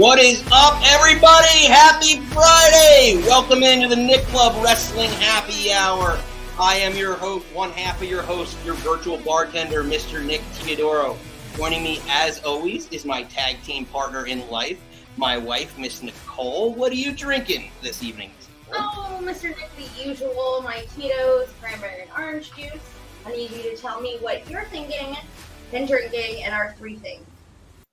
What is up, everybody? Happy Friday! Welcome into the Nick Club Wrestling Happy Hour. I am your host, one half of your host, your virtual bartender, Mr. Nick Teodoro. Joining me, as always, is my tag team partner in life, my wife, Miss Nicole. What are you drinking this evening? Oh, Mr. Nick, the usual, my Tito's, cranberry and orange juice. I need you to tell me what you're thinking, then drinking, and our three things.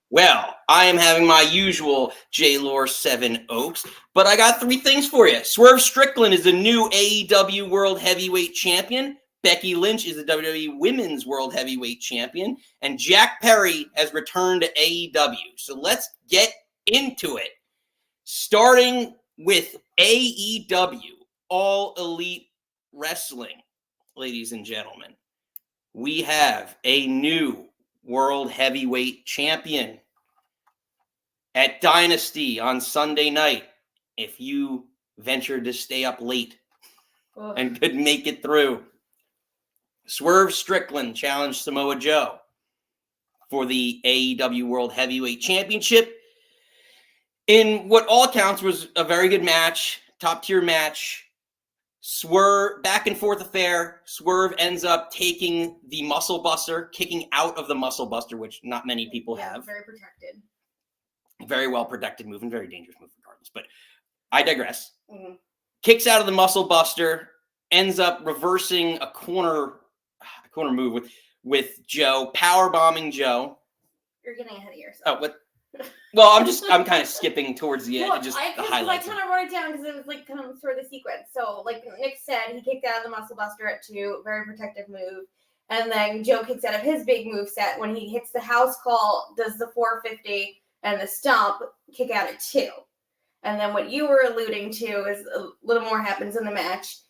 Well, I am having my usual J-Lore 7 Oaks, but I got three things for you. Swerve Strickland is the new AEW World Heavyweight Champion. Becky Lynch is the WWE Women's World Heavyweight Champion. And Jack Perry has returned to AEW. So let's get into it. Starting with AEW, All Elite Wrestling, ladies and gentlemen. We have a new World Heavyweight Champion at Dynasty on Sunday night. If you ventured to stay up late and could make it through, Swerve Strickland challenged Samoa Joe for the AEW World Heavyweight Championship in what all accounts was a very good match, top tier match. Swerve, back and forth affair. Swerve ends up taking the Muscle Buster, kicking out of the Muscle Buster, which not many people have. Very protected. Very well protected move and very dangerous move regardless. But I digress. Mm-hmm. Kicks out of the Muscle Buster, ends up reversing a corner move with Joe, power bombing Joe. You're getting ahead of yourself. Oh, what? Well, I'm kind of skipping towards the end, the highlights. I kind of wrote it down because it was like kind of sort of the sequence. So, like Nick said, he kicked out of the Muscle Buster at 2, very protective move, and then Joe kicks out of his big move set when he hits the house call, does the 450 and the stomp, kick out at 2. And then what you were alluding to is a little more happens in the match.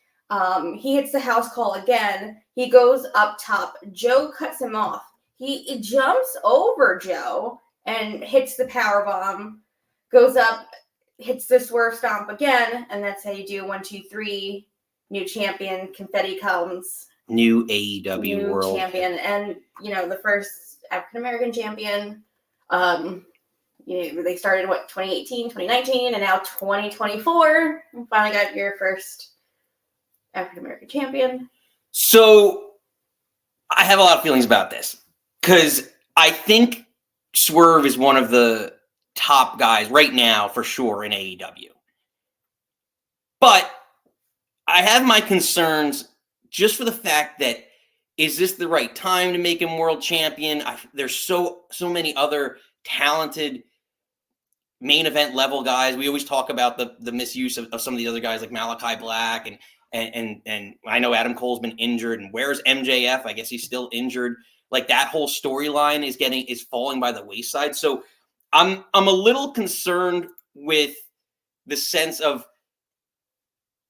He hits the house call again. He goes up top. Joe cuts him off. He jumps over Joe and hits the power bomb, goes up, hits the swerve stomp again, and that's how you do 1, 2, 3. New champion, confetti comes. New AEW World Champion, and the first African American champion. They started 2018, 2019, and now 2024. You finally got your first African American champion. So I have a lot of feelings about this because I think Swerve is one of the top guys right now for sure in AEW. But I have my concerns just for the fact that, is this the right time to make him world champion? There's so many other talented main event level guys. We always talk about the misuse of some of the other guys like Malachi Black and I know Adam Cole's been injured, and where's MJF? I guess he's still injured. Like, that whole storyline is falling by the wayside. So I'm a little concerned with the sense of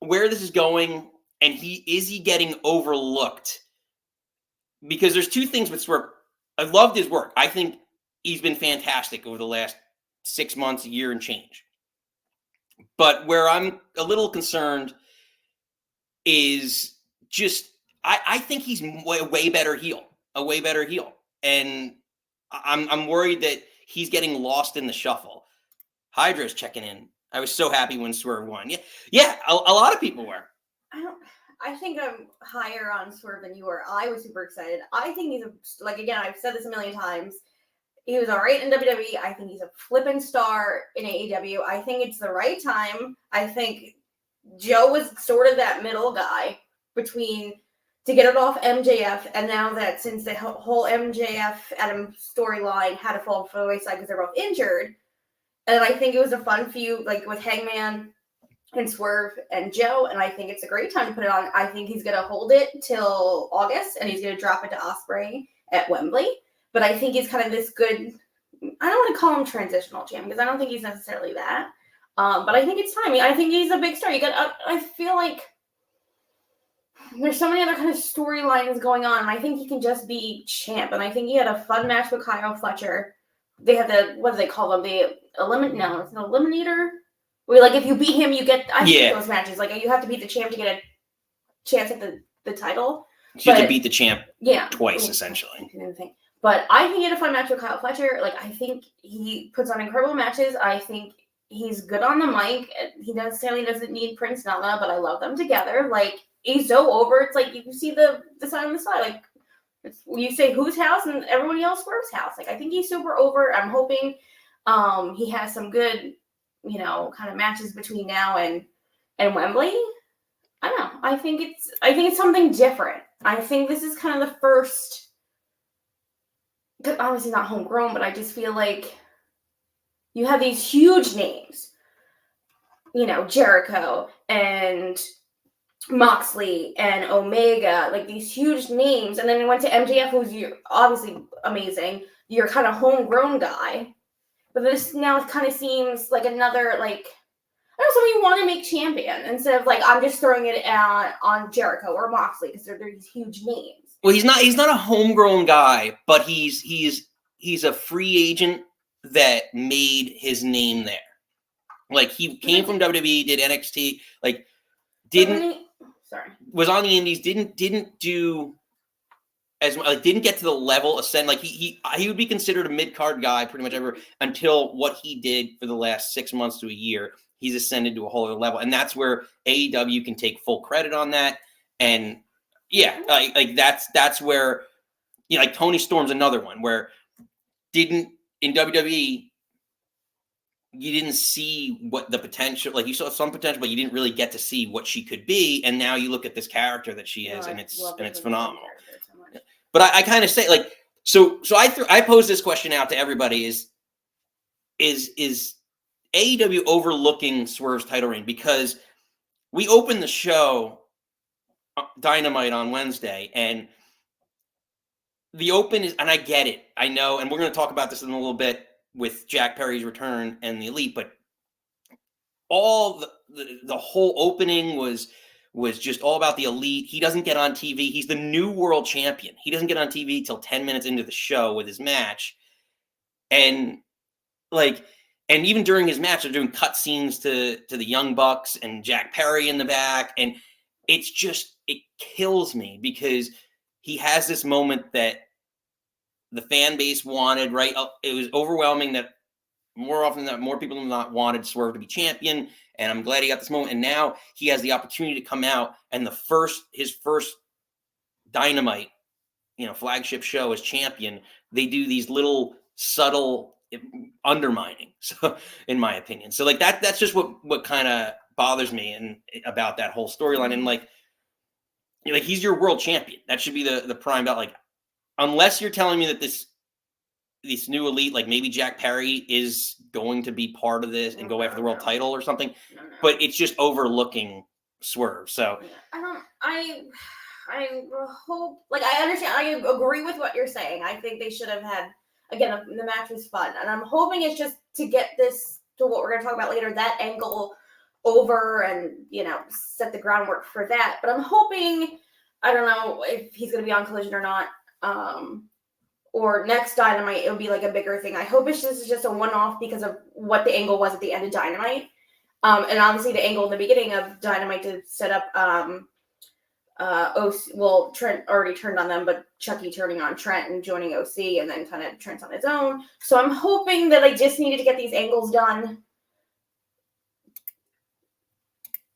where this is going, and is he getting overlooked? Because there's two things with Swerve. I've loved his work. I think he's been fantastic over the last 6 months, a year and change. But where I'm a little concerned is just I think he's way better heel. A way better heel, and I'm worried that he's getting lost in the shuffle. Hydra's checking in. I was so happy when Swerve won. Yeah, a lot of people were. I think I'm higher on Swerve than you were. I was super excited. I think he's again, I've said this a million times. He was all right in WWE. I think he's a flippin' star in AEW. I think it's the right time. I think Joe was sort of that middle guy between to get it off MJF, and now that since the whole MJF Adam storyline had to fall for the wayside because they're both injured, and I think it was a fun feud, like with Hangman and Swerve and Joe, and I think it's a great time to put it on. I think he's going to hold it till August, and he's going to drop it to Ospreay at Wembley, but I think he's kind of this good, I don't want to call him transitional champ, because I don't think he's necessarily that, but I think it's time. I think he's a big star. I feel like there's so many other kind of storylines going on, and I think he can just be champ. And I think he had a fun match with Kyle Fletcher. They have what do they call them? It's an eliminator. Where if you beat him, you get those matches. You have to beat the champ to get a chance at the title. So you have to beat the champ twice, essentially. But I think he had a fun match with Kyle Fletcher. Like, I think he puts on incredible matches. I think he's good on the mic. He doesn't need Prince Nana, but I love them together. Like, he's so over. It's like you see the sign on the side. Like, you say whose house, and everyone yells Swerve's house. Like, I think he's super over. I'm hoping he has some good, kind of matches between now and Wembley. I don't know. I think it's something different. I think this is kind of the first. Obviously not homegrown, but I just feel like you have these huge names, Jericho and Moxley and Omega, like these huge names, and then it went to MJF, who's obviously amazing. You're kind of homegrown guy, but this now kind of seems like another like I don't know, something you want to make champion instead of like I'm just throwing it on Jericho or Moxley because they're these huge names. Well, he's not a homegrown guy, but he's a free agent that made his name there. Like he came from WWE, did NXT, like was on the Indies, didn't do as like didn't get to the level ascend. Like he would be considered a mid-card guy pretty much ever until what he did for the last 6 months to a year. He's ascended to a whole other level, and that's where AEW can take full credit on that. And yeah, like that's where like Tony Storm's another one where in WWE you didn't see what the potential, like you saw some potential, but you didn't really get to see what she could be. And now you look at this character that she is, and it's phenomenal. But I kind of say like so I pose this question out to everybody: is AEW overlooking Swerve's title reign? Because we opened the show Dynamite on Wednesday, and the open is, and I get it, I know, and we're going to talk about this in a little bit with Jack Perry's return and the Elite, but all the whole opening was just all about the Elite. He doesn't get on TV. He's the new world champion. He doesn't get on TV till 10 minutes into the show with his match, and even during his match, they're doing cut scenes to the Young Bucks and Jack Perry in the back, and it kills me because he has this moment that the fan base wanted, right? It was overwhelming that more often than not, more people than not wanted Swerve to be champion, and I'm glad he got this moment. And now he has the opportunity to come out and his first Dynamite, flagship show as champion. They do these little subtle undermining, so in my opinion. So like that's just what kind of bothers me and about that whole storyline. And like he's your world champion. That should be the prime belt. Like unless you're telling me that this new Elite, like maybe Jack Perry is going to be part of this and go after the world title or something, but it's just overlooking Swerve. So I hope, like, I understand, I agree with what you're saying. I think they should have had, again, the match was fun, and I'm hoping it's just to get this to what we're going to talk about later, that angle over and, set the groundwork for that. But I'm hoping, I don't know if he's going to be on Collision or not, or next Dynamite, it'll be like a bigger thing. I hope this is just a one-off because of what the angle was at the end of Dynamite. And obviously the angle in the beginning of Dynamite to set up Trent already turned on them, but Chucky turning on Trent and joining OC, and then kind of Trent's on his own. So I'm hoping that I just needed to get these angles done.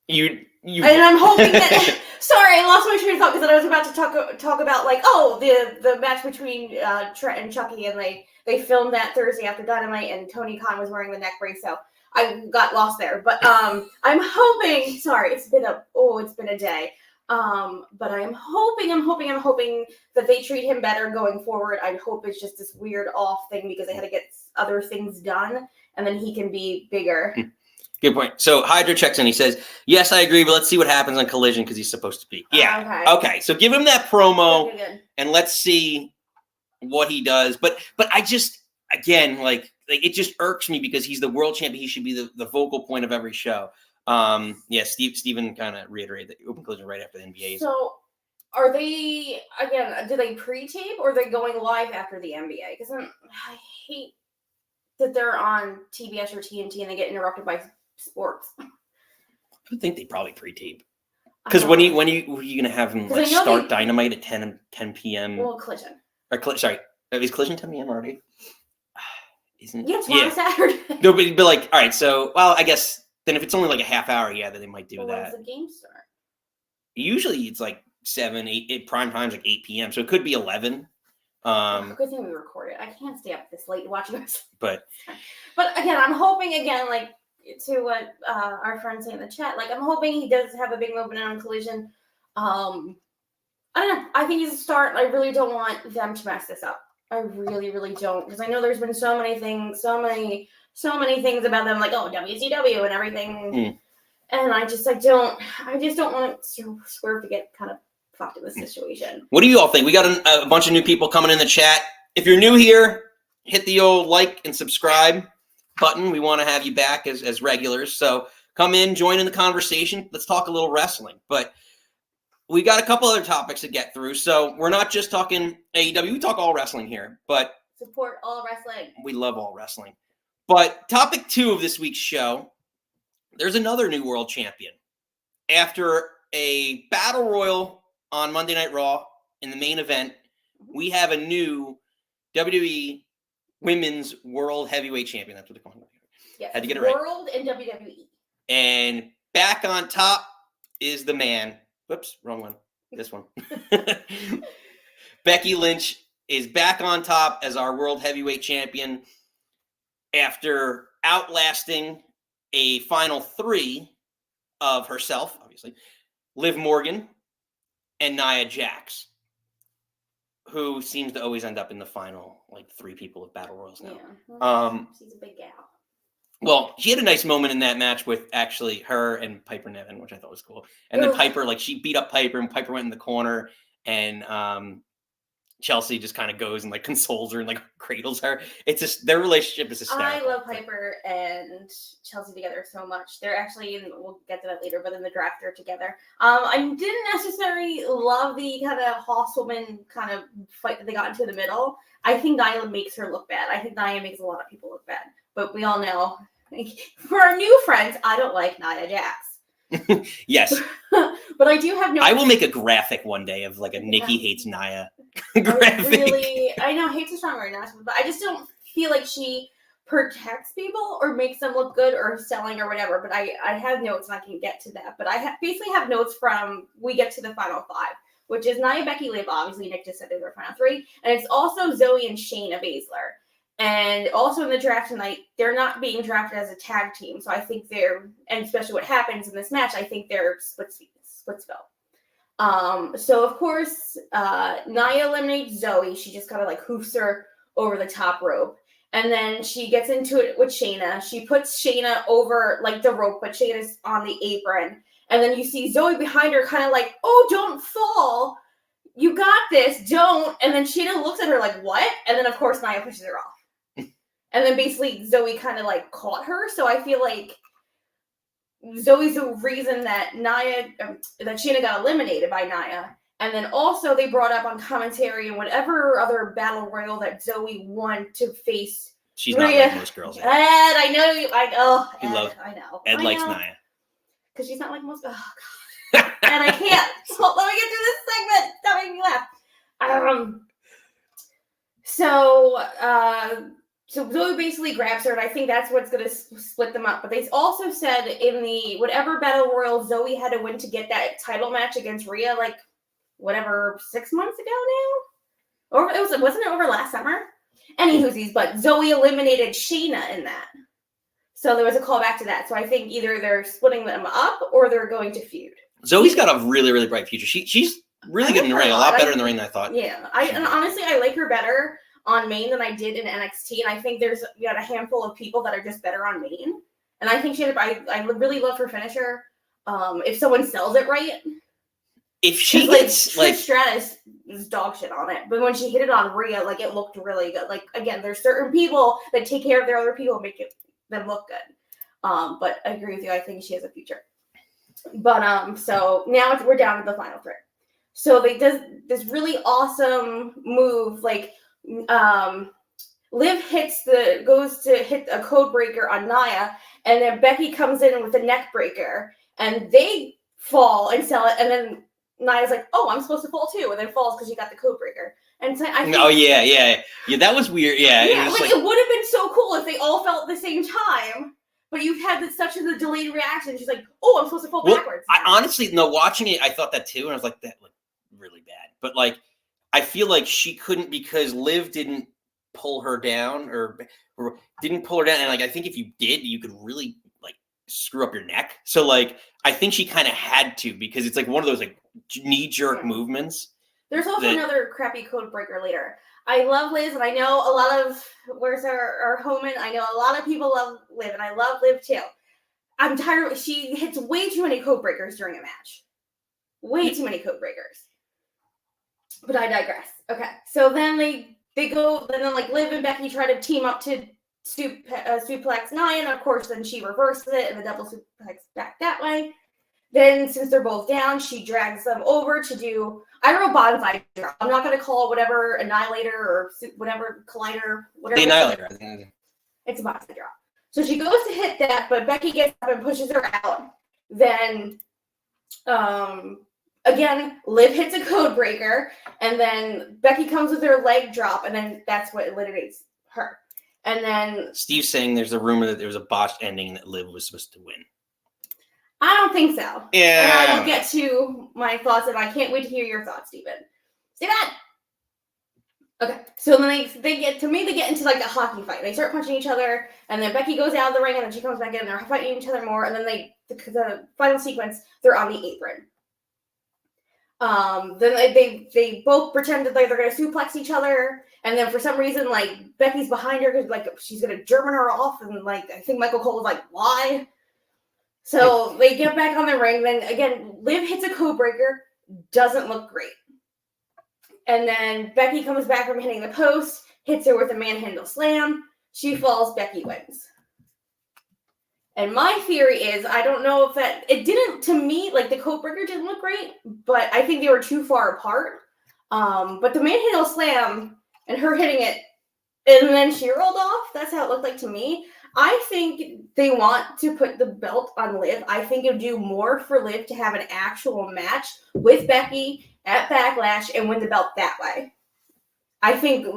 And I'm hoping that. Sorry, I lost my train of thought because I was about to talk about like the match between Trent and Chucky, and they filmed that Thursday after Dynamite, and Tony Khan was wearing the neck brace, so I got lost there. But I'm hoping. Sorry, it's been a day. But I'm hoping that they treat him better going forward. I hope it's just this weird off thing because they had to get other things done, and then he can be bigger. Good point. So Hydra checks in. He says, yes, I agree, but let's see what happens on Collision because he's supposed to be. Yeah. Okay. So give him that promo and let's see what he does. But I just, again, like it just irks me because he's the world champion. He should be the focal point of every show. Steven kind of reiterated that open Collision right after the NBA. So are they, again, do they pre-tape or are they going live after the NBA? Because I hate that they're on TBS or TNT and they get interrupted by sports. I think they probably pre-tape. Because when are you going to have him start Dynamite at 10 p.m.? Well, Collision. Sorry. Is Collision 10 p.m. already? Isn't Yeah, tomorrow Saturday. No, but like, all right, so, well, I guess then if it's only like a half hour, then they might do that. When does the game start? Usually it's like 7, 8, prime time's like 8 p.m., so it could be 11. Good thing we recorded. I can't stay up this late watching this. But again, I'm hoping like to what our friends say in the chat. Like, I'm hoping he does have a big moment on Collision. I don't know. I think he's a start. I really don't want them to mess this up. I really, really don't, because I know there's been so many things about them, like, oh, WCW and everything, and I just don't want Swerve to get kind of fucked in this situation. What do you all think? We got a bunch of new people coming in the chat. If you're new here, hit the old like and subscribe button. We want to have you back as regulars, so come in, join in the conversation. Let's talk a little wrestling, but we got a couple other topics to get through, so we're not just talking AEW. We talk all wrestling here, but support all wrestling. We love all wrestling. But topic 2 of this week's show, there's another new world champion. After a battle royal on Monday Night Raw in the main event, we have a new WWE Women's World Heavyweight Champion. That's what they're calling it. Yes, had to get it right. World and WWE. And back on top is the man. Whoops, wrong one. This one. Becky Lynch is back on top as our World Heavyweight Champion after outlasting a final 3 of herself, obviously, Liv Morgan and Nia Jax, who seems to always end up in the final, 3 people of Battle Royals now. Yeah. She's a big gal. Well, she had a nice moment in that match with actually her and Piper Niven, which I thought was cool. And then Piper, she beat up Piper, and Piper went in the corner, and Chelsea just kind of goes and consoles her and cradles her. It's just, their relationship is hysterical. I love Piper and Chelsea together so much. They're actually, and we'll get to that later, but in the draft they're together. I didn't necessarily love the kind of horsewoman kind of fight that they got into the middle. I think Nia makes her look bad. I think Nia makes a lot of people look bad. But we all know, for our new friends, I don't like Nia Jax. Yes. But I do have no... I will make a graphic one day of a Nikki hates Nia graphic. I know, hate's a strong word, but I just don't feel like she protects people or makes them look good or selling or whatever. But I have notes, and I can get to that. But I basically have notes from we get to the final 5, which is Nia, Becky, Liv. Obviously, Nick just said they were final 3. And it's also Zoe and Shayna Baszler. And also in the draft tonight, they're not being drafted as a tag team. So I think and especially what happens in this match, I think they're Splitsville. So of course, Nia eliminates Zoe. She just kind of hoofs her over the top rope. And then she gets into it with Shayna. She puts Shayna over the rope, but Shayna's on the apron. And then you see Zoe behind her kind of oh, don't fall. You got this, don't. And then Shayna looks at her what? And then of course Nia pushes her off. And then basically Zoe kind of caught her. So I feel like Zoe's the reason that that Shayna got eliminated by Nia. And then also they brought up on commentary and whatever other battle royal that Zoe won to face. She's not like most girls. Ed, I know you. I know. Ed likes Nia. Because she's not like most. Oh God. And I can't. So let me get through this segment. Don't make me laugh. So Zoe basically grabs her, and I think that's what's going to split them up. But they also said in the whatever battle royal Zoe had to win to get that title match against Rhea, 6 months ago now? Or wasn't it over last summer? Anywhoosies, but Zoe eliminated Shayna in that. So there was a callback to that. So I think either they're splitting them up or they're going to feud. Zoe's got a really, really bright future. She's really good in the ring, a lot better in the ring than I thought. Yeah, and honestly, I like her better on main than I did in NXT, and I think you got a handful of people that are just better on main. And I think I really love her finisher. If someone sells it right, if she gets Trish Stratus is dog shit on it, but when she hit it on Rhea, it looked really good. Again, there's certain people that take care of their other people and make them look good. But I agree with you. I think she has a future. But so now we're down to the final 3. So they does this really awesome move, Liv goes to hit a code breaker on Nia, and then Becky comes in with a neck breaker, and they fall and sell it, and then Nia's oh, I'm supposed to fall too, and then falls because she got the code breaker. And so I think, yeah. That was weird. Yeah, it was it would have been so cool if they all felt at the same time. But you've had such a delayed reaction. She's like, "Oh, I'm supposed to fall backwards." I honestly, watching it, I thought that too, and I was like, that looked really bad. But like, I feel like she couldn't because Liv didn't pull her down or didn't pull her down, and like I think if you did, you could really like screw up your neck. So like, I think she kind of had to because it's like one of those like knee jerk movements. There's also another crappy code breaker later. I love Liz, and I know a lot of where's our Homan. I know a lot of people love Liv, and I love Liv too. I'm tired. She hits way too many code breakers during a match. Way too many code breakers. But I digress. Okay, so then they go. Then like Liv and Becky try to team up to suplex Nia, and of course then she reverses it and the double suplex back that way. Then, since they're both down, she drags them over to do. I wrote bonsai drop. I'm not going to call it whatever annihilator or whatever collider. Whatever. The annihilator. It's a bonsai drop. So she goes to hit that, but Becky gets up and pushes her out. Then, again, Liv hits a code breaker, and then Becky comes with her leg drop, and then that's what eliminates her. And then Steve's saying there's a rumor that there was a botched ending and that Liv was supposed to win. I don't think so. Yeah. And I will get to my thoughts, and I can't wait to hear your thoughts, Steven. Steven! Okay, so then they get into like a hockey fight. They start punching each other, and then Becky goes out of the ring, and then she comes back in, and they're fighting each other more, and then the final sequence, they're on the apron. Then they both pretend that they're going to suplex each other, and then for some reason, like, Becky's behind her, because like, she's going to German her off, and like, I think Michael Cole was like, why? So they get back on the ring. Then again, Liv hits a code breaker. Doesn't look great. And then Becky comes back from hitting the post, hits her with a manhandle slam. She falls. Becky wins. And my theory is, I don't know if it didn't, to me, like the code breaker didn't look great, but I think they were too far apart. But the manhandle slam and her hitting it, and then she rolled off. That's how it looked like to me. I think they want to put the belt on Liv. I think it would do more for Liv to have an actual match with Becky at Backlash and win the belt that way. I think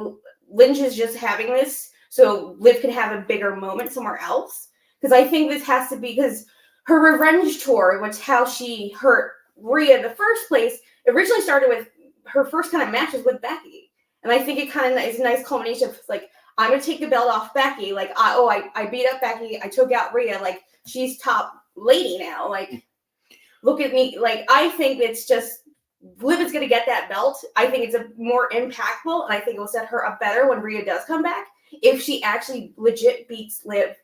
Lynch is just having this so Liv can have a bigger moment somewhere else. Because I think this has to be because her revenge tour, which how she hurt Rhea in the first place, originally started with her first kind of matches with Becky. And I think it kind of is a nice culmination of like, I'm going to take the belt off Becky. Like, I beat up Becky. I took out Rhea. Like, she's top lady now. Like, look at me. Like, I think it's just, Liv is going to get that belt. I think it's a more impactful, and I think it will set her up better when Rhea does come back. If she actually legit beats Lynch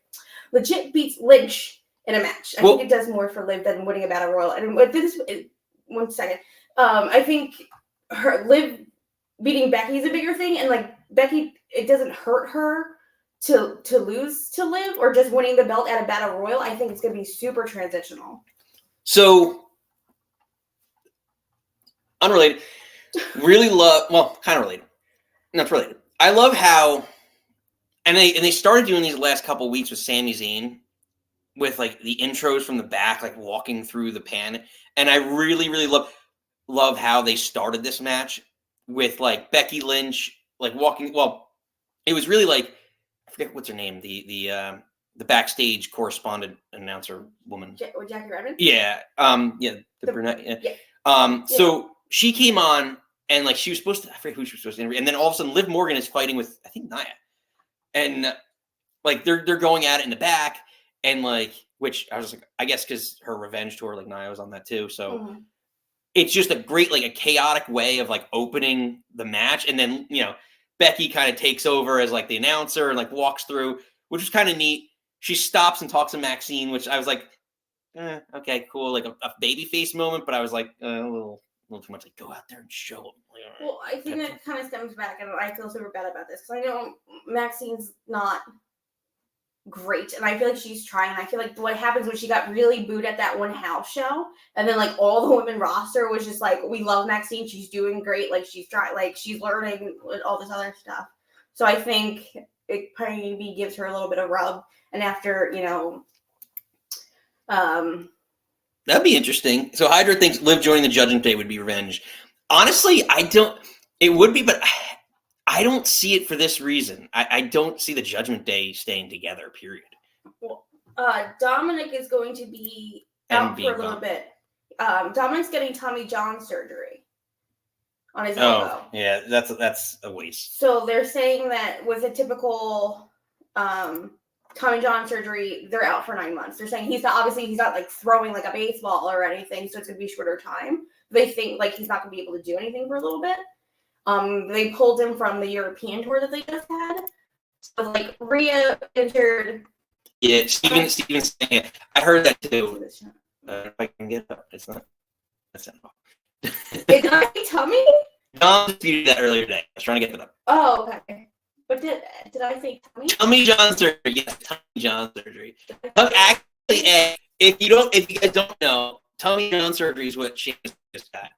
in a match. I think it does more for Liv than winning a Battle Royal. And with this, 1 second. I think Liv beating Becky is a bigger thing, and like Becky, it doesn't hurt her to lose to Liv or just winning the belt at a Battle Royal. I think it's going to be super transitional. So, unrelated, really love, well, kind of related. No, it's related. I love how, and they started doing these last couple of weeks with Sami Zayn with like the intros from the back, like walking through the pan. And I really, really love how they started this match with like Becky Lynch, like walking. Well, it was really like, I forget what's her name, the backstage correspondent announcer woman. Jackie Redmond? Yeah. The brunette. Yeah. So she came on and like she was supposed to, I forget who she was supposed to interview. And then all of a sudden Liv Morgan is fighting with, I think, Nia. And like they're going at it in the back. And like, which I was like, I guess because her revenge tour, like Nia was on that too. So it's just a great, like a chaotic way of like opening the match. And then, you know, Becky kind of takes over as like the announcer and like walks through, which was kind of neat. She stops and talks to Maxine, which I was like, okay, cool. Like a baby face moment. But I was like, a little too much. Like, go out there and show them. Well, I think that kind of stems back, and I feel super bad about this because I know Maxine's not great, and I feel like she's trying. I feel like what happens when she got really booed at that one house show, and then like all the women roster was just like, we love Maxine, she's doing great, like she's trying, like she's learning all this other stuff. So I think it maybe gives her a little bit of rub, and after that'd be interesting. So Hydra thinks Liv joining the Judgment Day would be revenge. Honestly, I don't. It would be, but I don't see it for this reason. I don't see the Judgment Day staying together, period. Well, Dominic is going to be out for a little bit. Dominic's getting Tommy John surgery on his elbow. Yeah, that's a waste. So they're saying that with a typical Tommy John surgery, they're out for 9 months. They're saying he's not like throwing like a baseball or anything, so it's gonna be shorter time. They think like he's not gonna be able to do anything for a little bit. They pulled him from the European tour that they just had. So like Rhea entered. Yeah, Steven's saying it. I heard that too. If I can get it up, it's not. That's not. Did I say tummy? John disputed that earlier today. I was trying to get that up. Oh, okay. But did I say tummy? Tommy John surgery. Yes, Tommy John surgery. Actually, if you guys don't know, Tommy John surgery is what Sheamus just got.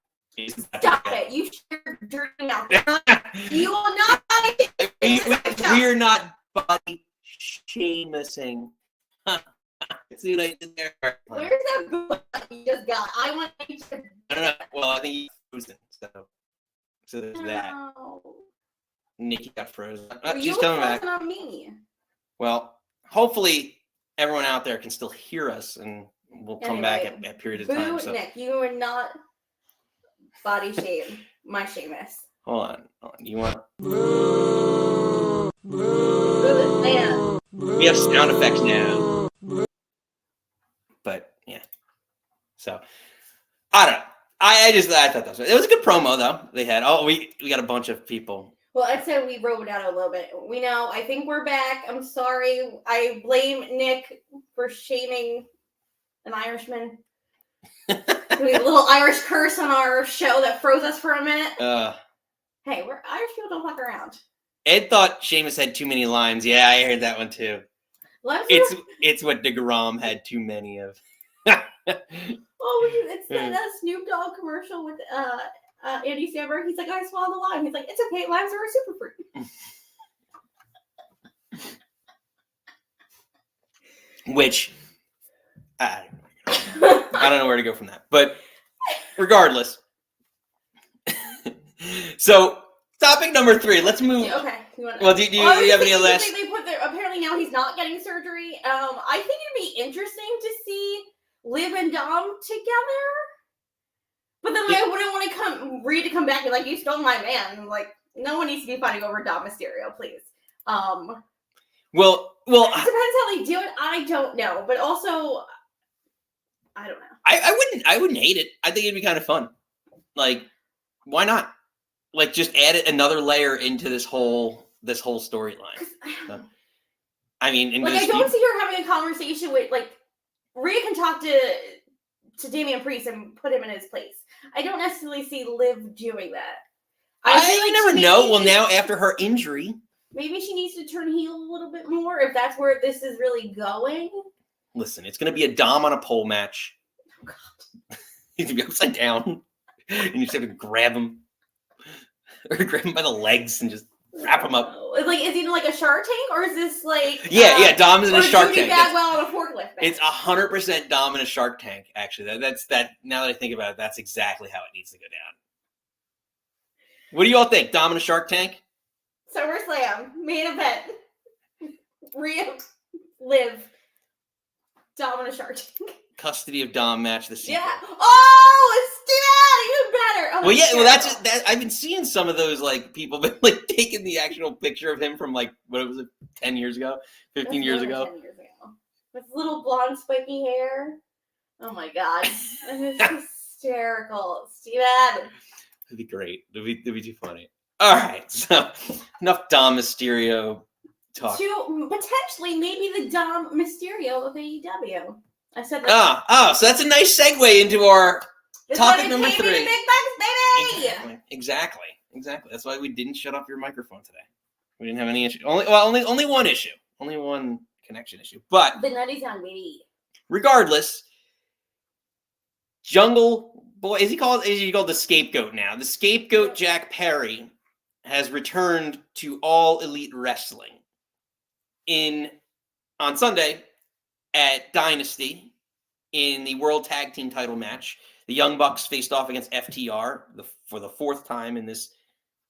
Stop it! You shared dirty mouth. You will not. We're not body Sheamusing. See what I did there? Where's that book you just got? I want you to. I don't know. Well, I think he's frozen. So there's that. Nikki got frozen. She's coming back. On me. Well, hopefully everyone out there can still hear us, and we'll come back at a period of time. So. Nick, you are not body shame. My Sheamus. Hold on. You want? Boo this man. We have sound effects now. But yeah. So I don't know. I thought that it was a good promo though. They had we got a bunch of people. Well, I'd say we wrote it out a little bit. We know. I think we're back. I'm sorry. I blame Nick for shaming an Irishman. We had a little Irish curse on our show that froze us for a minute. Hey, we're Irish people don't fuck around. Ed thought Sheamus had too many lines. Yeah, I heard that one too. It's what DeGrom had too many of. It's that Snoop Dogg commercial with Andy Samberg. He's like, I swallowed the lime. He's like, it's okay, limes are a superfruit. Which I don't know where to go from that. But regardless. So topic number 3. Let's move. Okay. Well, do you have any last? They put there. Apparently now he's not getting surgery. I think it'd be interesting to see Liv and Dom together. But then I wouldn't want Rhea to come back and like, you stole my man. Like, no one needs to be fighting over Dom Mysterio, please. Well, it depends how they do it. I don't know, but also, I don't know. I wouldn't hate it. I think it'd be kind of fun. Like, why not? Like, just add another layer into this whole storyline. I mean, like, I don't see her having a conversation with like Rhea can talk to Damian Priest and put him in his place. I don't necessarily see Liv doing that. I never know. Well, now after her injury, maybe she needs to turn heel a little bit more if that's where this is really going. Listen, it's going to be a Dom on a pole match. Oh, God. He's going to be upside down, and you just have to grab him. Or grab him by the legs and just wrap him up. Like, is he like a Shark Tank, or is this like... Yeah, Dom's in a Shark Tank. Bagwell on a forklift. It's 100% Dom in a Shark Tank, actually. That's now that I think about it, that's exactly how it needs to go down. What do you all think? Dom in a Shark Tank? SummerSlam, main event. Rhea, Liv, Dom in a Shark Tank. Custody of Dom match the sequel. Yeah. Oh, it's even better. Oh, well, yeah. Well, that's that. I've been seeing some of those like people been like taking the actual picture of him from like what was it, 10 years ago, 15 years ago. 10 years ago, with little blonde spiky hair. Oh my God, it's hysterical, Steven. It'd be great. It'd be too funny. All right, so enough Dom Mysterio talk. To potentially maybe the Dom Mysterio of AEW. I said that. So that's a nice segue into our topic number 3. Big bucks, baby! Exactly. That's why we didn't shut off your microphone today. We didn't have any issue. Only one issue. Only one connection issue. But the nutty sound, baby. Regardless, Jungle Boy is he called the Scapegoat now? The Scapegoat Jack Perry has returned to All Elite Wrestling on Sunday at Dynasty in the World Tag Team title match. The Young Bucks faced off against FTR for the 4th time in this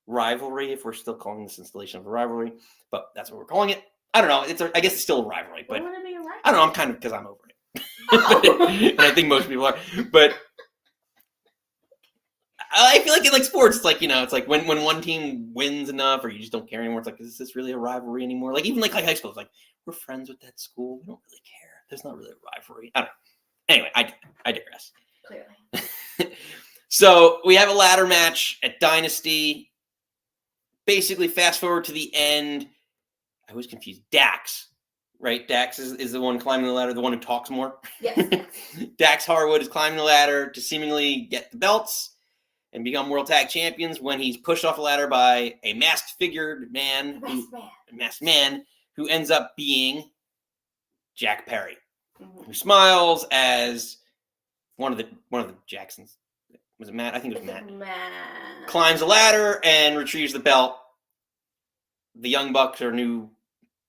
rivalry, if we're still calling this installation of a rivalry, but that's what we're calling it. I don't know. I guess it's still a rivalry, but Why would it be a rivalry? I don't know. I'm kind of, because I'm over it. Oh. And I think most people are. But I feel like in like sports, it's like, it's like when one team wins enough, or you just don't care anymore. It's like, is this really a rivalry anymore? Like even like high school, it's like, we're friends with that school. We don't really care. There's not really a rivalry. I don't know. Anyway, I digress. Clearly. So we have a ladder match at Dynasty. Basically, fast forward to the end. I was confused. Dax, right? Dax is the one climbing the ladder, the one who talks more. Yes. Dax Harwood is climbing the ladder to seemingly get the belts and become World Tag Champions when he's pushed off the ladder by a masked man who ends up being Jack Perry, who smiles as one of the Jacksons. Was it Matt? I think it was Matt. Climbs the ladder and retrieves the belt. The Young Bucks are new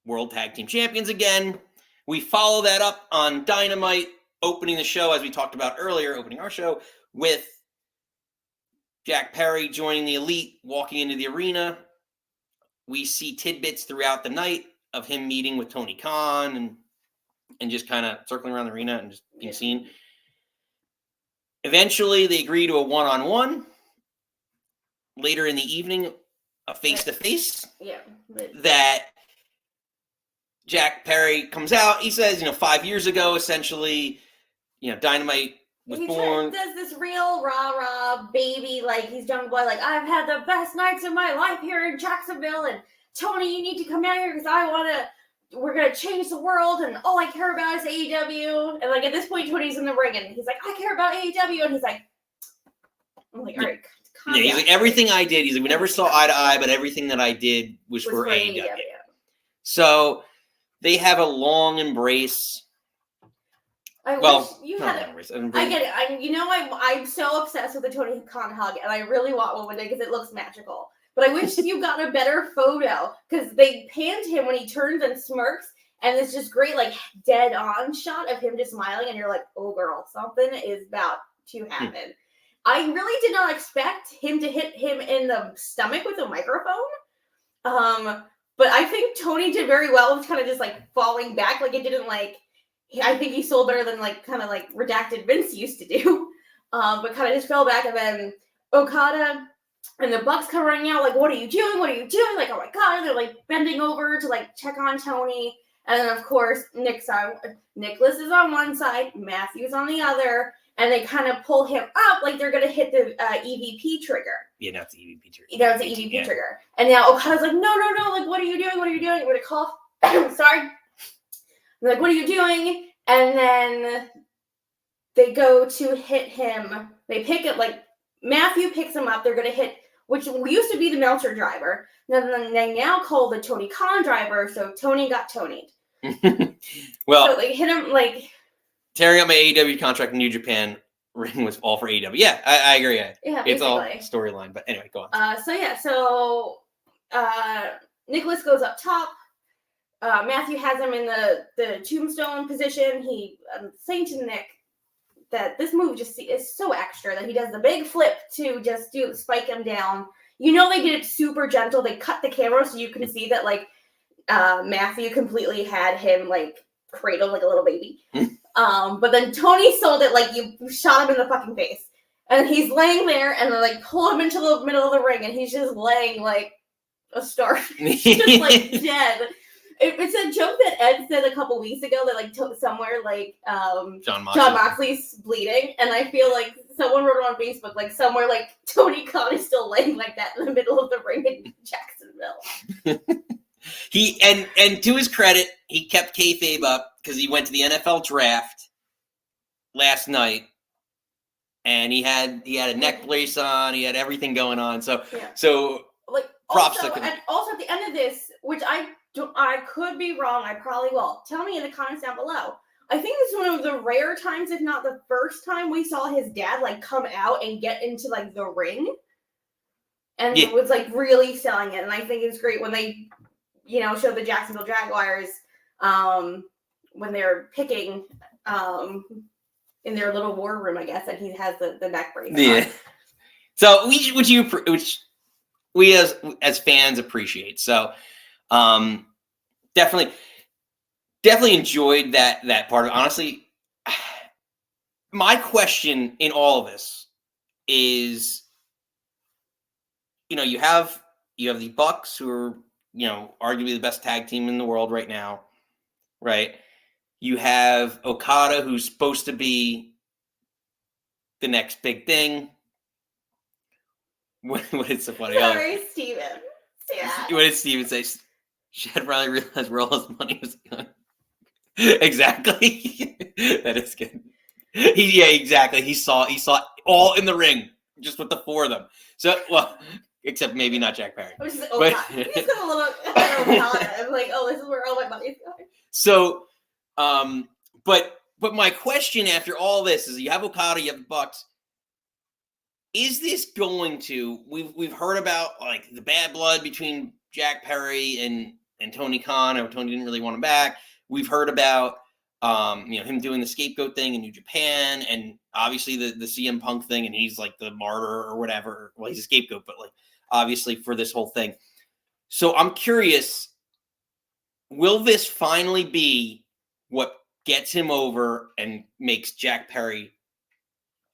World Tag Team Champions again. We follow that up on Dynamite, opening the show, as we talked about earlier, opening our show, with Jack Perry joining the Elite, walking into the arena. We see tidbits throughout the night of him meeting with Tony Khan and just kind of circling around the arena and just being seen. Eventually, they agree to a one-on-one. Later in the evening, a face-to-face. Yeah. That Jack Perry comes out. He says, 5 years ago, essentially, Dynamite was born. He does this real rah-rah baby, like he's young boy, like, I've had the best nights of my life here in Jacksonville, and Tony, you need to come down here because we're going to change the world, and all I care about is AEW. And like at this point, Tony's in the ring, and he's like, I care about AEW, and he's like, I'm like, all right, calm down. He's like, everything I did, he's like, we never saw eye to eye, but everything that I did was for AEW. So they have a long embrace. I get it. I'm so obsessed with the Tony Khan hug, and I really want one day because it looks magical. But I wish you got a better photo, because they panned him when he turns and smirks, and it's just great, like, dead-on shot of him just smiling, and you're like, oh, girl, something is about to happen. I really did not expect him to hit him in the stomach with a microphone. But I think Tony did very well with kind of just, like, falling back. Like, it didn't, like... I think he sold better than, like, kind of, like, redacted Vince used to do. But kind of just fell back, and then Okada... And the Bucks come running out, like, what are you doing? What are you doing? Like, oh my God. And they're, like, bending over to, like, check on Tony. And then, of course, Nicholas is on one side, Matthew's on the other. And they kind of pull him up like they're going to hit the EVP trigger. Yeah, now it's the EVP trigger. Now it's the EVP trigger. And now Okada's like, no. Like, what are you doing? What are you doing? I'm going to call. Sorry. They're like, what are you doing? And then they go to hit him. They pick it, like, Matthew picks him up. They're going to hit, which used to be the Meltzer driver. Then they now call the Tony Khan driver, so Tony got Tony'd. Well, so they hit him, like... Tearing up my AEW contract in New Japan ring was all for AEW. Yeah, I agree. Yeah, it's all storyline. But anyway, go on. So Nicholas goes up top. Matthew has him in the tombstone position. He saying to Nick that this move just is so extra that he does the big flip to just spike him down. They did it super gentle. They cut the camera so you can see that, like, Matthew completely had him, like, cradled like a little baby. But then Tony sold it like you shot him in the fucking face. And he's laying there, and they, like, pull him into the middle of the ring, and he's just laying like a starfish, just, like, dead. It's a joke that Ed said a couple weeks ago that, like, somewhere, like, John Moxley's bleeding, and I feel like someone wrote it on Facebook, like, somewhere, like, Tony Khan is still laying like that in the middle of the ring in Jacksonville. And to his credit, he kept kayfabe up because he went to the NFL draft last night, and he had a neck brace on, he had everything going on. So like, props. Also at the end of this, which I could be wrong, I probably will. Tell me in the comments down below. I think this is one of the rare times, if not the first time, we saw his dad, like, come out and get into, like, the ring. And was, like, really selling it. And I think it's great when they, show the Jacksonville Jaguars when they're picking in their little war room, I guess, and he has the neck brace on. So we as fans appreciate. So definitely enjoyed that part of it. Honestly, my question in all of this is, you have the Bucks, who are, arguably the best tag team in the world right now, right? You have Okada, who's supposed to be the next big thing. What is so funny? Sorry, Steven. Yeah. What did Steven say? Should probably realize where all his money was going. Exactly. That is good. Exactly. He saw all in the ring, just with the four of them. So, well, except maybe not Jack Perry. Which is Okada. He's got a little Okada. I'm like, oh, this is where all my money's going. So, but my question after all this is, you have Okada, you have the Bucks. Is this going to? We've heard about like the bad blood between Jack Perry and Tony Khan. Or Tony didn't really want him back. We've heard about him doing the scapegoat thing in New Japan, and obviously the CM Punk thing, and he's like the martyr or whatever. Well, he's a scapegoat, but like obviously for this whole thing. So I'm curious, will this finally be what gets him over and makes Jack Perry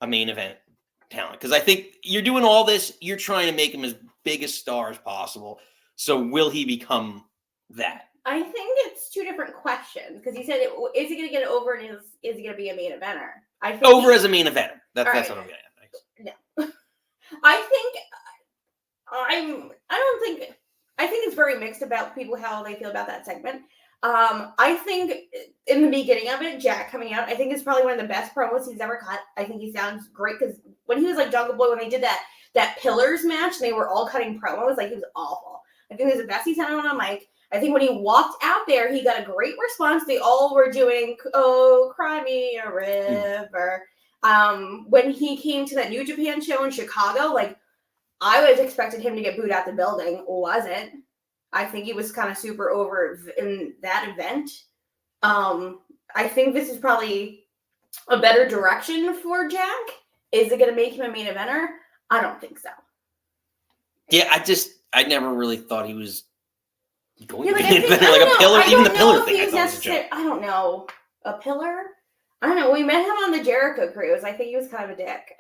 a main event talent? Because I think you're doing all this, you're trying to make him as big a star as possible. So will he become that? I think it's two different questions, because he said, is he going to get it over, and is he going to be a main eventer? I think over as a main eventer. That's what I'm getting at. No. I think it's very mixed about people, how they feel about that segment. I think in the beginning of it, Jack coming out, I think it's probably one of the best promos he's ever cut. I think he sounds great, because when he was like Jungle Boy, when they did that Pillars match, and they were all cutting promos, like, he was awful. I think it was the best he sounded on a mic. I think when he walked out there, he got a great response. They all were doing, "Oh, cry me a river." When he came to that New Japan show in Chicago, like, I was expecting him to get booed out the building. Wasn't. I think he was kind of super over in that event. I think this is probably a better direction for Jack. Is it going to make him a main eventer? I don't think so. Yeah, I never really thought he was going to be like a pillar. Even the pillar thing, I don't know. A pillar? I don't know. We met him on the Jericho cruise. I think he was kind of a dick.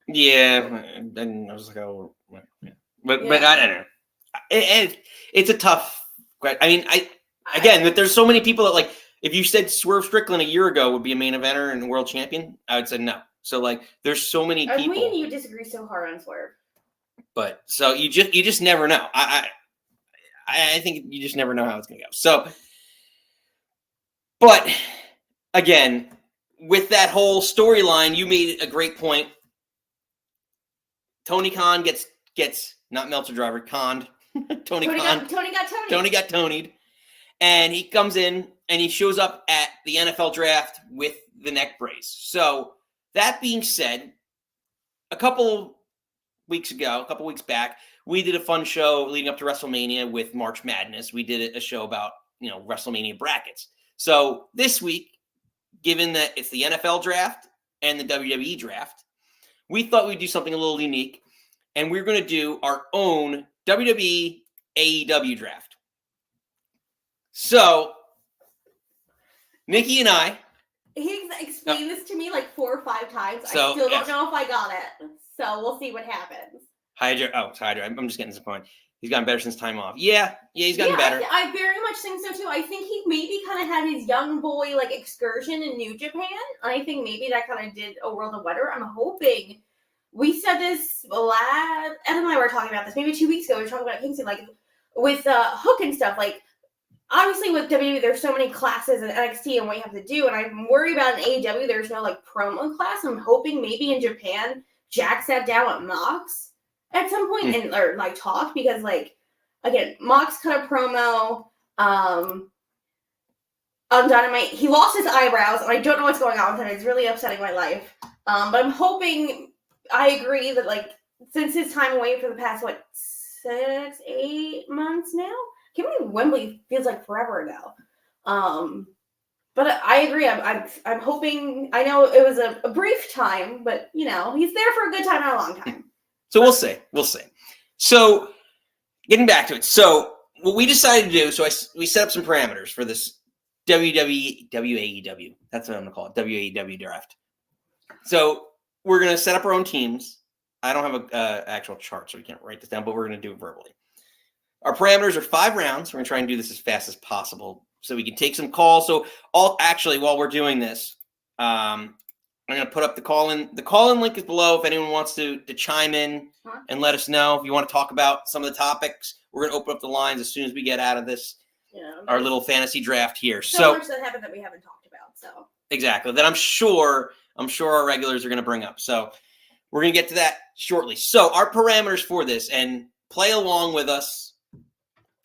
Yeah, and I was like, oh, yeah. But I don't know. It's a tough. I mean, that there's so many people that, like, if you said Swerve Strickland a year ago would be a main eventer and world champion, I would say no. So like, there's so many people. Me and you disagree so hard on Swerve. But so you just never know. I think you just never know how it's gonna go. So, but again, with that whole storyline, you made a great point. Tony Khan gets not Meltzer Driver, conned. Tony got Tony'd. And he comes in and he shows up at the NFL draft with the neck brace. So that being said, a couple weeks back, we did a fun show leading up to WrestleMania with March Madness. We did a show about, WrestleMania brackets. So this week, given that it's the NFL draft and the WWE draft, we thought we'd do something a little unique. And we're going to do our own WWE AEW draft. So, Nikki and I. He explained this to me like 4 or 5 times. So, I still don't know if I got it. So, we'll see what happens. Hydra. I'm just getting disappointed. He's gotten better since time off. Yeah, he's gotten better. I very much think so too. I think he maybe kind of had his young boy like excursion in New Japan. I think maybe that kind of did a World of Wonder. I'm hoping. We said this Ed and I were talking about this maybe 2 weeks ago. We were talking about Kingston, like with Hook and stuff. Like, obviously with WWE, there's so many classes in NXT and what you have to do. And I'm worried about in AEW, there's no like promo class. I'm hoping maybe in Japan, Jack sat down with Mox at some point and or like talked, because like again, Mox cut a promo on Dynamite. He lost his eyebrows, and I don't know what's going on with him. It's really upsetting my life. But I'm hoping. I agree that, like, since his time away for the past, 6-8 months now? I can't believe Wembley feels like forever ago. But I agree. I'm hoping. I know it was a brief time, but, he's there for a good time, not a long time. So we'll see. So, getting back to it. So, what we decided to do, we set up some parameters for this WAEW. That's what I'm going to call it, WAEW draft. So, we're going to set up our own teams. I don't have an actual chart, so we can't write this down, but we're going to do it verbally. Our parameters are 5 rounds. We're going to try and do this as fast as possible so we can take some calls. So, while we're doing this, I'm going to put up the call-in. The call-in link is below if anyone wants to chime in and let us know if you want to talk about some of the topics. We're going to open up the lines as soon as we get out of this, our little fantasy draft here. So much that happened that we haven't talked about. So exactly. That I'm sure our regulars are going to bring up. So we're going to get to that shortly. So our parameters for this, and play along with us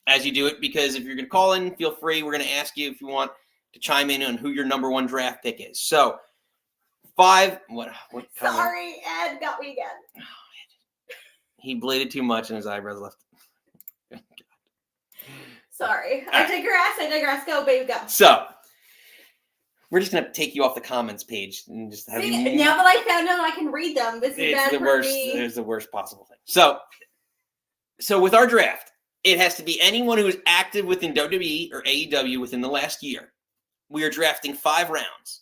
as you do it, because if you're going to call in, feel free. We're going to ask you if you want to chime in on who your number 1 draft pick is. So 5. What? Sorry, Ed got me again. Oh, he bladed too much and his eyebrows left. Sorry. I digress. Go, baby, go. So we're just gonna take you off the comments page and just have you. Now that I found out I can read them, this is bad the for worst. me. It's the worst possible thing. So with our draft, it has to be anyone who is active within WWE or AEW within the last year. We are drafting 5 rounds.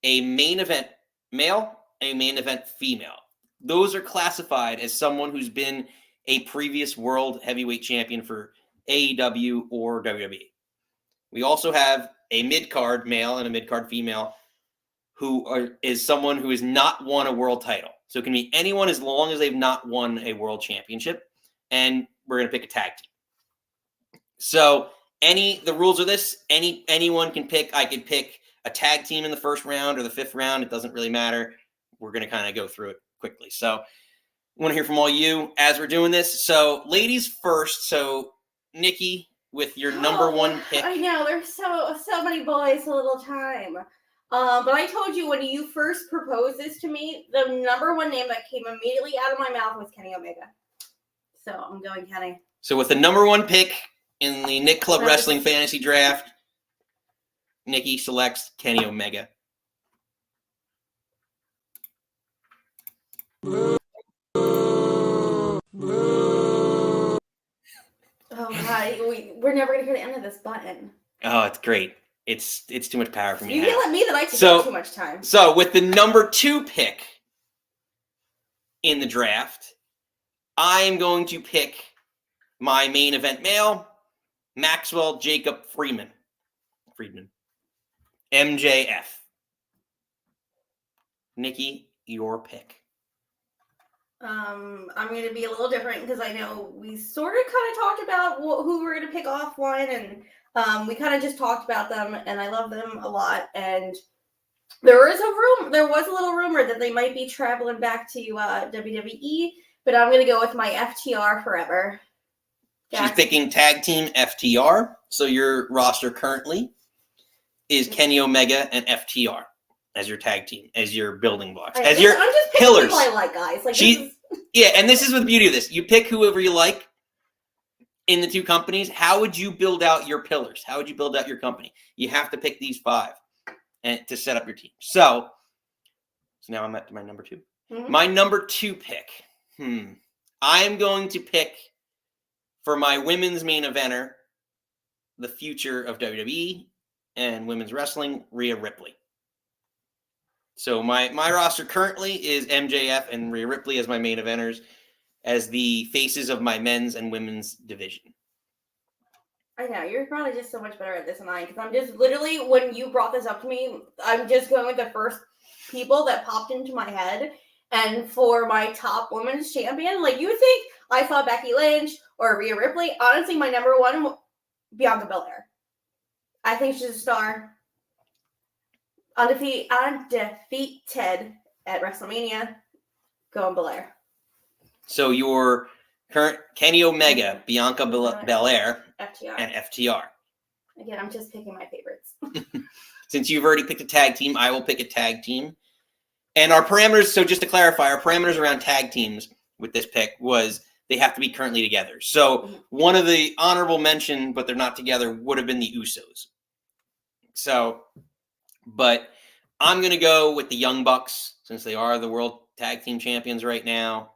A main event male, a main event female. Those are classified as someone who's been a previous world heavyweight champion for AEW or WWE. We also have a mid-card male and a mid-card female is someone who has not won a world title. So it can be anyone as long as they've not won a world championship. And we're going to pick a tag team. So the rules are this. Anyone can pick. I could pick a tag team in the 1st round or the 5th round. It doesn't really matter. We're going to kind of go through it quickly. So I want to hear from all you as we're doing this. So ladies first. So Nikki, with your number 1 pick. I know, there's so many boys, so little time. But I told you when you first proposed this to me, the number 1 name that came immediately out of my mouth was Kenny Omega. So I'm going Kenny. So with the number 1 pick in the Nick Club Wrestling Fantasy Draft, Nikki selects Kenny Omega. Oh God, we're never gonna hear the end of this button. Oh, it's great. It's too much power for me. You yell at me that I take too much time. So with the number 2 pick in the draft, I am going to pick my main event male, Maxwell Jacob Friedman. MJF. Nikki, your pick. I'm going to be a little different because I know we sort of kind of talked about who we're going to pick offline, and we kind of just talked about them, and I love them a lot. And there was a little rumor that they might be traveling back to WWE, but I'm going to go with my FTR forever. She's picking tag team FTR. So your roster currently is Kenny Omega and FTR as your tag team, as your building blocks, I'm your just pillars. People I like, guys. Like yeah, and this is the beauty of this. You pick whoever you like in the 2 companies. How would you build out your pillars? How would you build out your company? You have to pick these 5 and to set up your team. So now I'm at my number 2. Mm-hmm. My number 2 pick. I am going to pick for my women's main eventer, the future of WWE and women's wrestling, Rhea Ripley. So my roster currently is MJF and Rhea Ripley as my main eventers, as the faces of my men's and women's division. I know, you're probably just so much better at this than I am, because I'm just literally, when you brought this up to me, I'm just going with the first people that popped into my head. And for my top women's champion, like you would think I saw Becky Lynch or Rhea Ripley. Honestly, my number 1, Bianca Belair. I think she's a star. Undefeated at WrestleMania. Going Belair. So your current Kenny Omega, Bianca Belair, FTR. And FTR. Again, I'm just picking my favorites. Since you've already picked a tag team, I will pick a tag team. And our parameters, so just to clarify, our parameters around tag teams with this pick was they have to be currently together. So one of the honorable mention, but they're not together, would have been the Usos. So, but I'm going to go with the Young Bucks since they are the world tag team champions right now.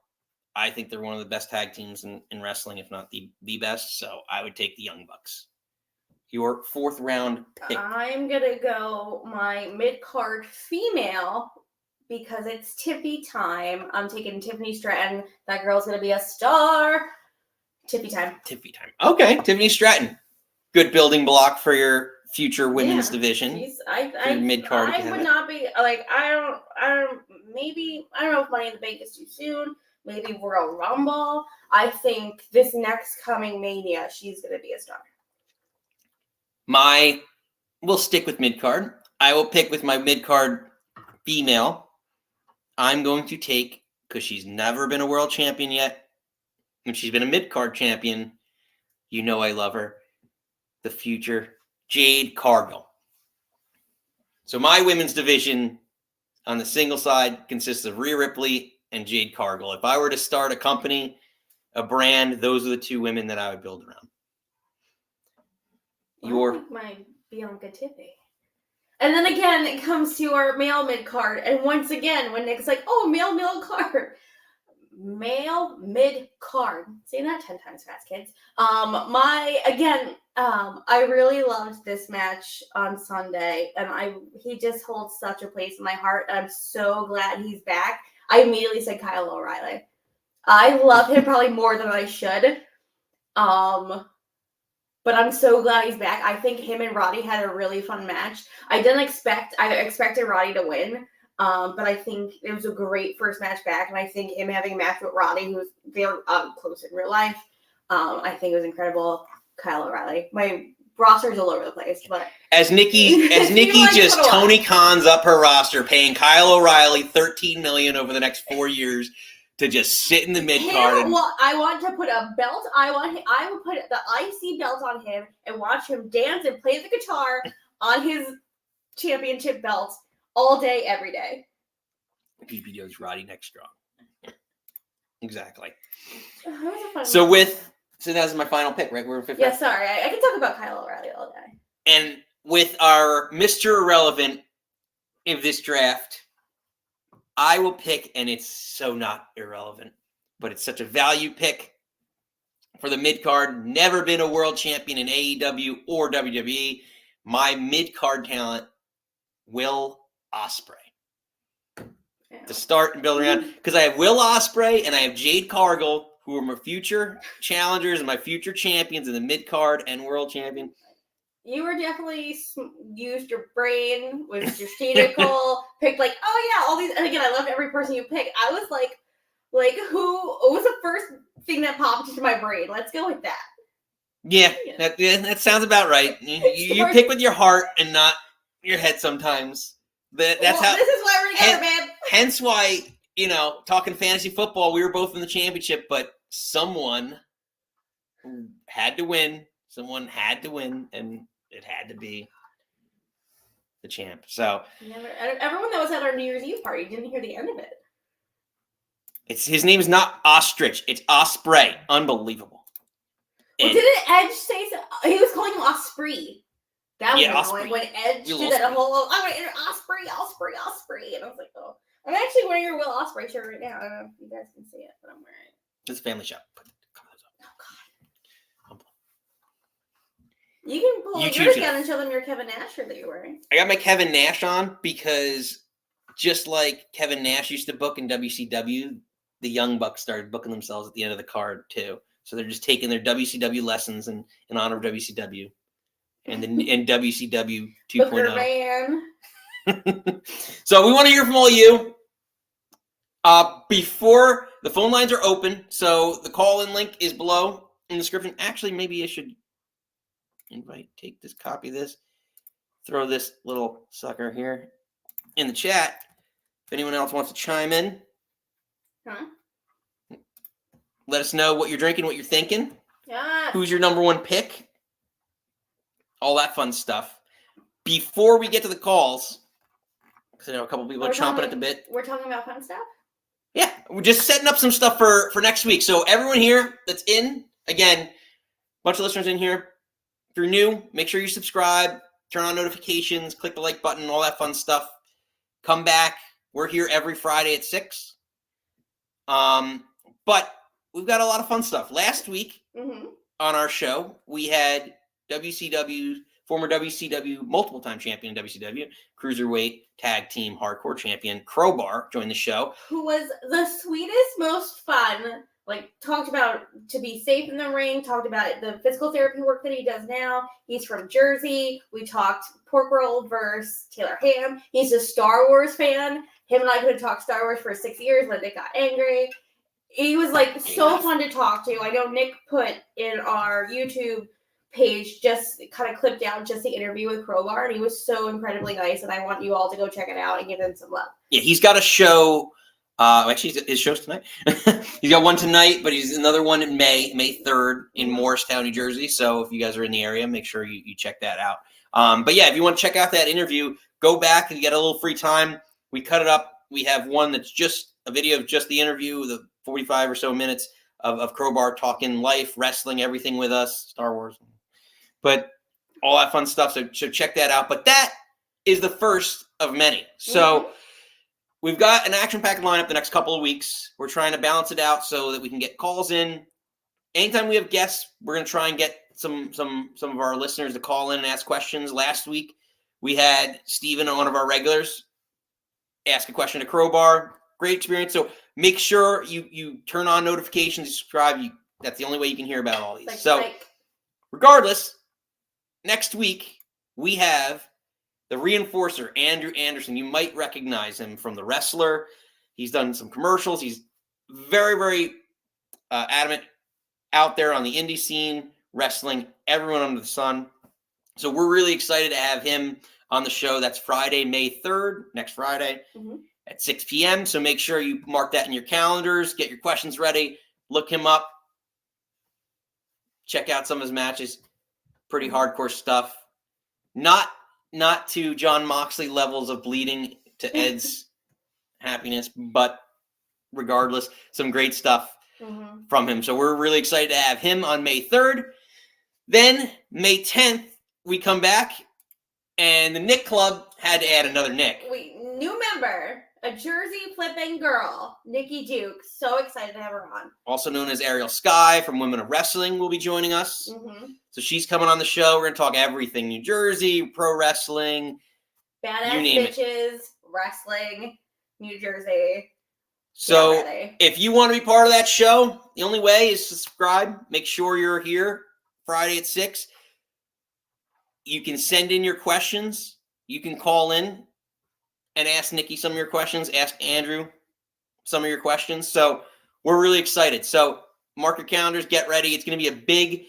I think they're one of the best tag teams in wrestling, if not the best. So I would take the Young Bucks. Your 4th round pick. I'm going to go my mid-card female because it's Tiffy time. I'm taking Tiffany Stratton. That girl's going to be a star. Tiffy time. Tiffy time. Okay, Tiffany Stratton. Good building block for your future women's division. Mid-card. I would not be like, I don't know if Money in the Bank is too soon. Maybe Royal Rumble. I think this next coming Mania, she's going to be a star. We'll stick with mid-card. I will pick with my mid-card female. I'm going to take, because she's never been a world champion yet, and she's been a mid-card champion. You know I love her. The future, Jade Cargill. So my women's division on the single side consists of Rhea Ripley and Jade Cargill. If I were to start a company, a brand, those are the 2 women that I would build around. My Bianca Tiffy. And then again, it comes to our male mid-card. And once again, when Nick's like, oh, male card. Male mid-card. Say that 10 times fast, kids. I really loved this match on Sunday. And he just holds such a place in my heart. And I'm so glad he's back. I immediately said Kyle O'Reilly. I love him probably more than I should. But I'm so glad he's back. I think him and Roddy had a really fun match. I expected Roddy to win. But I think it was a great first match back. And I think him having a match with Roddy, who's very close in real life, I think it was incredible. Kyle O'Reilly. My roster's all over the place. But as Nikki just Tony Khan's up her roster, paying Kyle O'Reilly $13 million over the next 4 years to just sit in the mid card. I want to put a belt. I would put the IC belt on him and watch him dance and play the guitar on his championship belt all day, every day. PPDO's Roddy next strong. Exactly. So that's my final pick, right? We're in 5th. Yeah, sorry. I can talk about Kyle O'Reilly all day. And with our Mr. Irrelevant in this draft, I will pick, and it's so not irrelevant, but it's such a value pick for the mid-card. Never been a world champion in AEW or WWE. My mid-card talent, Will Ospreay. To start and build around, because I have Will Ospreay and I have Jade Cargill, who are my future challengers and my future champions in the mid-card and world champion. You were definitely used your brain, was strategical, picked like, oh yeah, all these. And again, I love every person you pick. I was like who was the first thing that popped into my brain? Let's go with that. Yeah. That sounds about right. You pick with your heart and not your head sometimes. This is why we're together, man. Hence why, talking fantasy football, we were both in the championship, but someone had to win. Someone had to win, and it had to be the champ. So everyone that was at our New Year's Eve party didn't hear the end of it. His name is not Ostrich. It's Ospreay. Unbelievable. Well, didn't Edge say so? He was calling him Osprey. That was annoying when Edge did that whole, I'm going to enter Osprey. And I was like, oh. I'm actually wearing your Will Ospreay shirt right now. I don't know if you guys can see it, but I'm wearing it. It's a family shop. Oh, God. You can pull yours down and show them your Kevin Nash shirt that you're wearing. I got my Kevin Nash on because just like Kevin Nash used to book in WCW, the Young Bucks started booking themselves at the end of the card too. So they're just taking their WCW lessons in honor of WCW and WCW 2.0. So we want to hear from all you. Before the phone lines are open, so the call-in link is below in the description. Actually, maybe I should take this, copy this, throw this little sucker here in the chat. If anyone else wants to chime in, let us know what you're drinking, what you're thinking. Yeah. Who's your number one pick? All that fun stuff. Before we get to the calls, because I know a couple people are chomping at the bit. We're talking about fun stuff? Yeah, we're just setting up some stuff for next week. So everyone here that's in, again, a bunch of listeners in here. If you're new, make sure you subscribe, turn on notifications, click the like button, all that fun stuff. Come back. We're here every Friday at 6. But we've got a lot of fun stuff. Last week Mm-hmm. on our show, we had former WCW, multiple-time champion in WCW, Cruiserweight Tag Team Hardcore Champion, Crowbar, joined the show. Who was the sweetest, most fun, like, talked about to be safe in the ring, talked about the physical therapy work that he does now. He's from Jersey. We talked Pork Roll versus Taylor Ham. He's a Star Wars fan. Him and I could have talked Star Wars for 6 years when they got angry. He was, like, so fun to talk to. I know Nick put in our YouTube page just kind of clipped out just the interview with Crowbar, and he was so incredibly nice, and I want you all to go check it out and give him some love. Yeah, he's got a show. Actually, his show's tonight. He's got one tonight, but he's another one in May 3rd in Morristown, New Jersey. So if you guys are in the area, make sure you check that out. But yeah, if you want to check out that interview, go back and get a little free time. We cut it up. We have one that's just a video of just the interview, the 45 or so minutes of Crowbar talking life, wrestling, everything with us, Star Wars, but all that fun stuff. So check that out. But that is the first of many. So we've got an action-packed lineup the next couple of weeks. We're trying to balance it out so that we can get calls in. Anytime we have guests, we're going to try and get some of our listeners to call in and ask questions. Last week, we had Steven, one of our regulars, ask a question to Crowbar. Great experience. So make sure you turn on notifications, subscribe. That's the only way you can hear about all these. Regardless, next week, we have the reinforcer, Andrew Anderson. You might recognize him from The Wrestler. He's done some commercials. He's very, very adamant out there on the indie scene, wrestling everyone under the sun. So we're really excited to have him on the show. That's Friday, May 3rd, next Friday at 6 p.m. So make sure you mark that in your calendars, get your questions ready, look him up, check out some of his matches. Pretty hardcore stuff. Not to John Moxley levels of bleeding to Ed's happiness, but regardless, some great stuff from him. So we're really excited to have him on May 3rd. Then May 10th, we come back, and the Nick Club had to add another Nick. New member, a Jersey flipping girl, Nikki Duke. So excited to have her on. Also known as Ariel Sky from Women of Wrestling will be joining us. So she's coming on the show. We're going to talk everything New Jersey, pro wrestling. Badass bitches, wrestling, New Jersey. So if you want to be part of that show, the only way is to subscribe. Make sure you're here Friday at 6. You can send in your questions. You can call in and ask Nikki some of your questions. Ask Andrew some of your questions. So we're really excited. So mark your calendars. Get ready. It's going to be a big,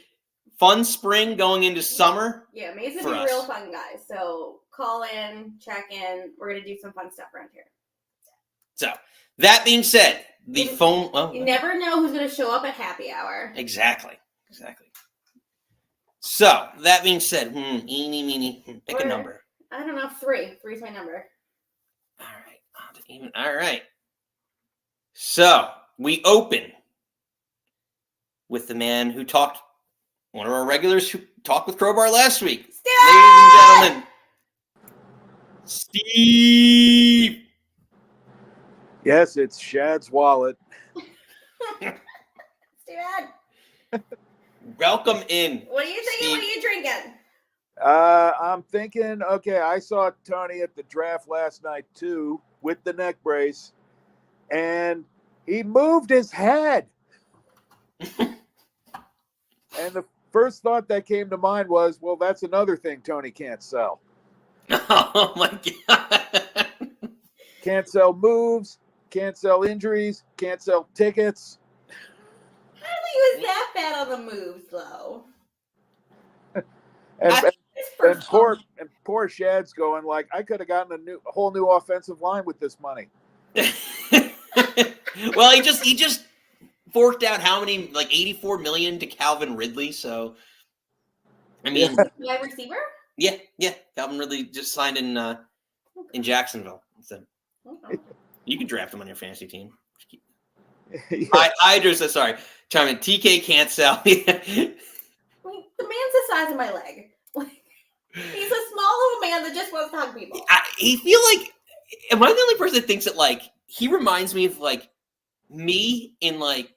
fun spring going into summer. Yeah, May's going to be real fun, guys. So call in, check in. We're going to do some fun stuff around here. So that being said, the phone... Oh, you never know who's going to show up at happy hour. Exactly. So that being said, eeny, meeny, pick a number. I don't know, 3. 3's my number. All right. So we open with the man who talked, one of our regulars who talked with Crowbar last week. Ladies and gentlemen, Steve. Yes, it's Shad's wallet. Steve. Welcome in. What are you thinking? Steve. What are you drinking? I'm thinking, okay, I saw Tony at the draft last night too with the neck brace, and he moved his head. And the first thought that came to mind was, well, that's another thing Tony can't sell. Oh my God. Can't sell moves, can't sell injuries, can't sell tickets. I don't think he was that bad on the moves, though. And poor Shad's going like, I could have gotten a whole new offensive line with this money. Well, he just forked out how many, like $84 million to Calvin Ridley. So, I mean, wide receiver. Yeah. Calvin Ridley just signed in Jacksonville. So you can draft him on your fantasy team. Yeah. I just sorry, chime in. TK can't sell. The man's the size of my leg. He's a small little man that just wants to hug people. I feel like, am I the only person that thinks that, like, he reminds me of, like, me in, like,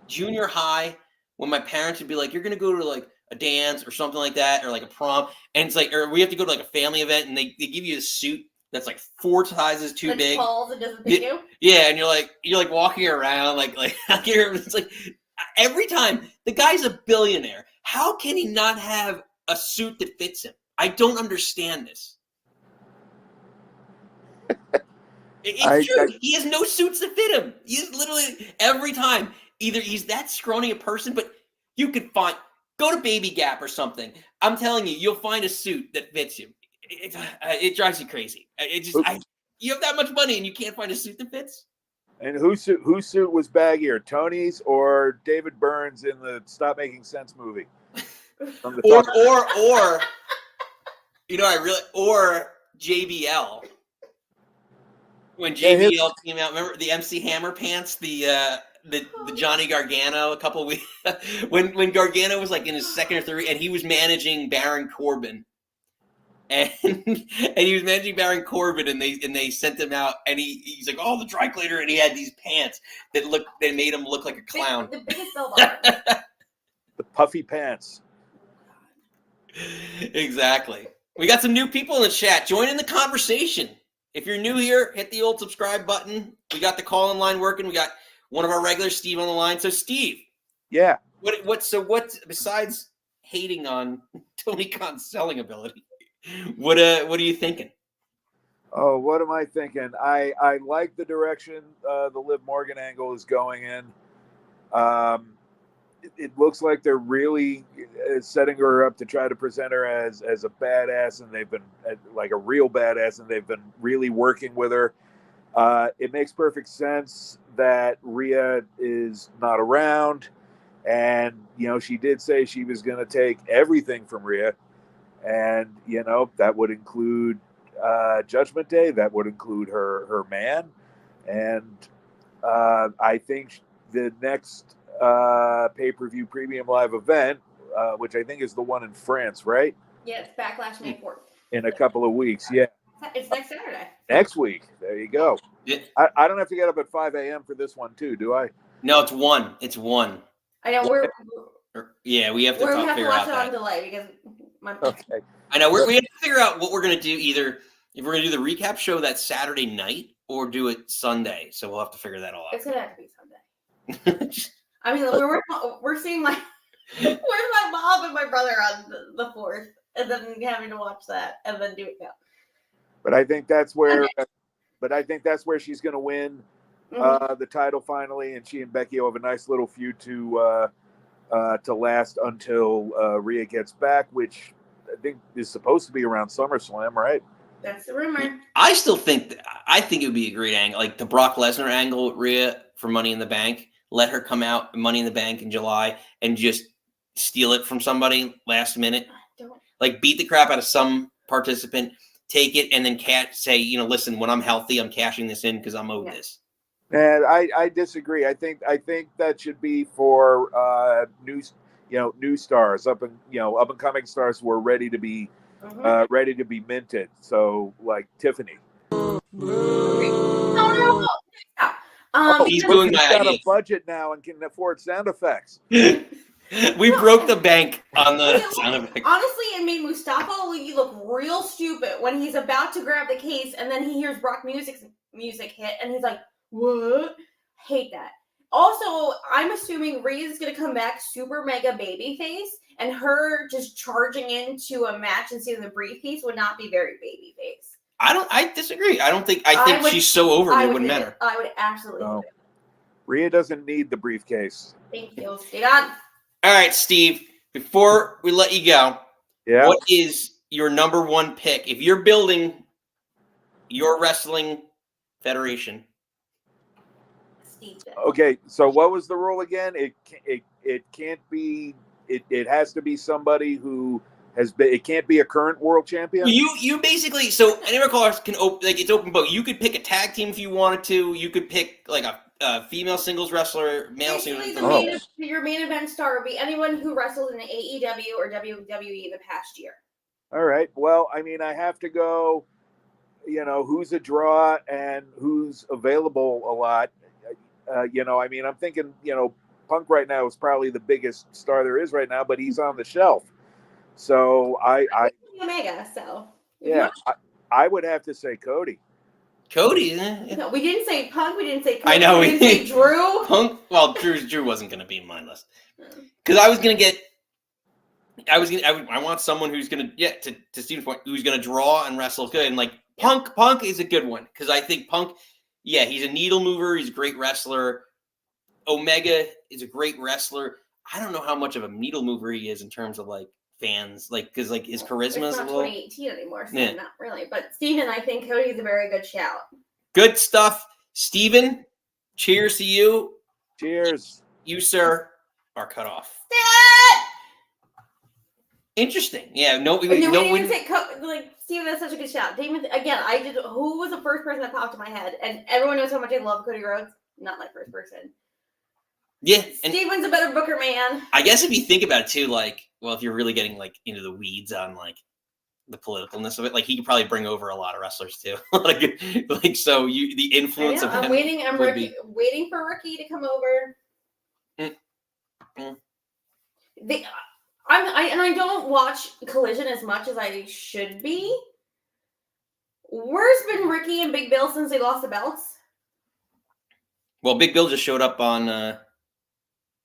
junior high when my parents would be like, "You're gonna go to like a dance or something like that, or like a prom," and it's like, or we have to go to like a family event, and they give you a suit that's like 4 sizes too That's big. tall, it doesn't fit you. Yeah, and you're like walking around like it's like every time the guy's a billionaire. How can he not have a suit that fits him? I don't understand this. It's true. He has no suits that fit him. He's literally every time either he's that scrawny a person, but you could go to Baby Gap or something. I'm telling you, you'll find a suit that fits you. It drives you crazy. You have that much money and you can't find a suit that fits. And whose suit was baggier, Tony's or David Byrne's in the Stop Making Sense movie? Or or JBL. When JBL came out, remember the MC Hammer pants, the Johnny Gargano a couple of weeks when Gargano was like in his second or third, and he was managing Baron Corbin, and he was managing Baron Corbin, and they sent him out, and he's like, "Oh, the dry cleaner," and he had these pants that made him look like a clown. The biggest bell bottom. The puffy pants. Exactly. We got some new people in the chat. Join in the conversation. If you're new here, hit the old subscribe button. We got the call-in line working. We got one of our regulars, Steve, on the line. So, Steve. Yeah. What besides hating on Tony Khan's selling ability, what are you thinking? Oh, what am I thinking? I like the direction the Liv Morgan angle is going in. It looks like they're really setting her up to try to present her as a badass, and they've been like a real badass, and they've been really working with her. It makes perfect sense that Rhea is not around, and she did say she was going to take everything from Rhea, and that would include Judgment Day, that would include her man, and I think the next pay-per-view premium live event, which I think is the one in France, right? Yeah, it's Backlash May 4th. In a couple of weeks, yeah. It's next Saturday. Next week. There you go. Yeah. I don't have to get up at 5 a.m. for this one, too, do I? No, it's 1. It's 1. I know we have to figure watch out it that. on delay because Okay. I know we have to figure out what we're going to do. Either if we're going to do the recap show that Saturday night or do it Sunday. So we'll have to figure that all out. It's going to have to be Sunday. I mean, we're seeing where's my mom and my brother on the 4th, and then having to watch that and then do it now. But I think that's where she's going to win the title finally, and she and Becky will have a nice little feud to last until Rhea gets back, which I think is supposed to be around SummerSlam, right? That's the rumor. I still think it would be a great angle, like the Brock Lesnar angle with Rhea for Money in the Bank. Let her come out Money in the Bank in July and just steal it from somebody last minute. Like beat the crap out of some participant, take it, and then say, listen, when I'm healthy, I'm cashing this in because I'm owed this. And I disagree. I think that should be for new stars, up and coming stars who are ready to be minted. So like Tiffany. Oh no! He's doing my got idea. a budget now and can afford sound effects. We broke the bank on the sound effects. Honestly, it made Mustafa look real stupid when he's about to grab the case and then he hears Brock music hit and he's like, "What?" Hate that. Also, I'm assuming Rhea's going to come back super mega babyface, and her just charging into a match and seeing the briefcase would not be very babyface. I disagree. I think she's so over it wouldn't matter. I would absolutely no. Rhea doesn't need the briefcase. Thank you. Stay on. All right, Steve, before we let you go, what is your number one pick? If you're building your wrestling federation. Okay, so what was the rule again? It can't be. It has to be somebody who has been. It can't be a current world champion. You basically, so any callers can it's open book. You could pick a tag team if you wanted to. You could pick like a female singles wrestler, male singles. Your main event star would be anyone who wrestled in AEW or WWE in the past year. All right. Well, I mean, I have to go. Who's a draw and who's available a lot. I mean, I'm thinking, Punk right now is probably the biggest star there is right now, but he's on the shelf. So Omega. So yeah, I would have to say Cody. Cody. No, we didn't say Punk. We didn't say Cody. I know, We didn't say Drew. Punk. Well, Drew wasn't going to be in my list because I was going to get. I want someone who's going to to Steven's point, who's going to draw and wrestle good, and like Punk is a good one because I think Punk. Yeah, he's a needle mover. He's a great wrestler. Omega is a great wrestler. I don't know how much of a needle mover he is in terms of like fans, like because like his charisma is a little. 2018 anymore, so not really. But Steven, I think Cody's a very good shout. Good stuff, Steven. Cheers to you. Cheers. You, sir, are cut off. Interesting. Yeah. No. We didn't even say like Steven. That's such a good shout. Damon. Again, who was the first person that popped in my head? And everyone knows how much I love Cody Rhodes. Not my first person. Yeah. And Steven's a better booker man. I guess if you think about it too, like, well, if you're really getting like into the weeds on like the politicalness of it, like he could probably bring over a lot of wrestlers too. like so the influence of him. I'm waiting. I'm waiting for Ricky to come over. I don't watch Collision as much as I should be. Where's been Ricky and Big Bill since they lost the belts? Well, Big Bill just showed up on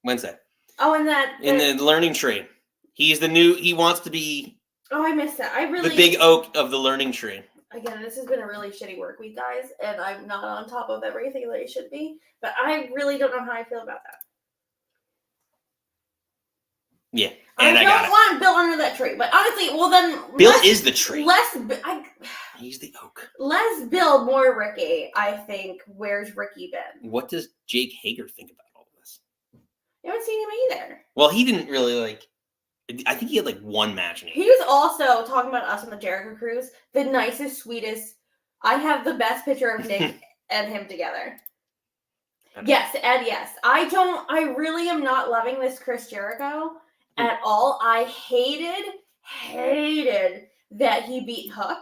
Wednesday. Oh, in the learning tree. He's the new. He wants to be. Oh, I missed that. The big oak of the learning tree. Again, this has been a really shitty work week, guys, and I'm not on top of everything that I should be. But I really don't know how I feel about that. Yeah, and I don't want Bill under that tree, but honestly, well then Bill is the tree. He's the oak. Less Bill, more Ricky. I think. Where's Ricky been? What does Jake Hager think about all this? You haven't seen him either. Well, he didn't really like. I think he had like one match in it. He was also talking about us on the Jericho Cruise. The nicest, sweetest. I have the best picture of Nick and him together. Yes, Ed. Yes, I really am not loving this Chris Jericho at all. I hated that he beat Hook.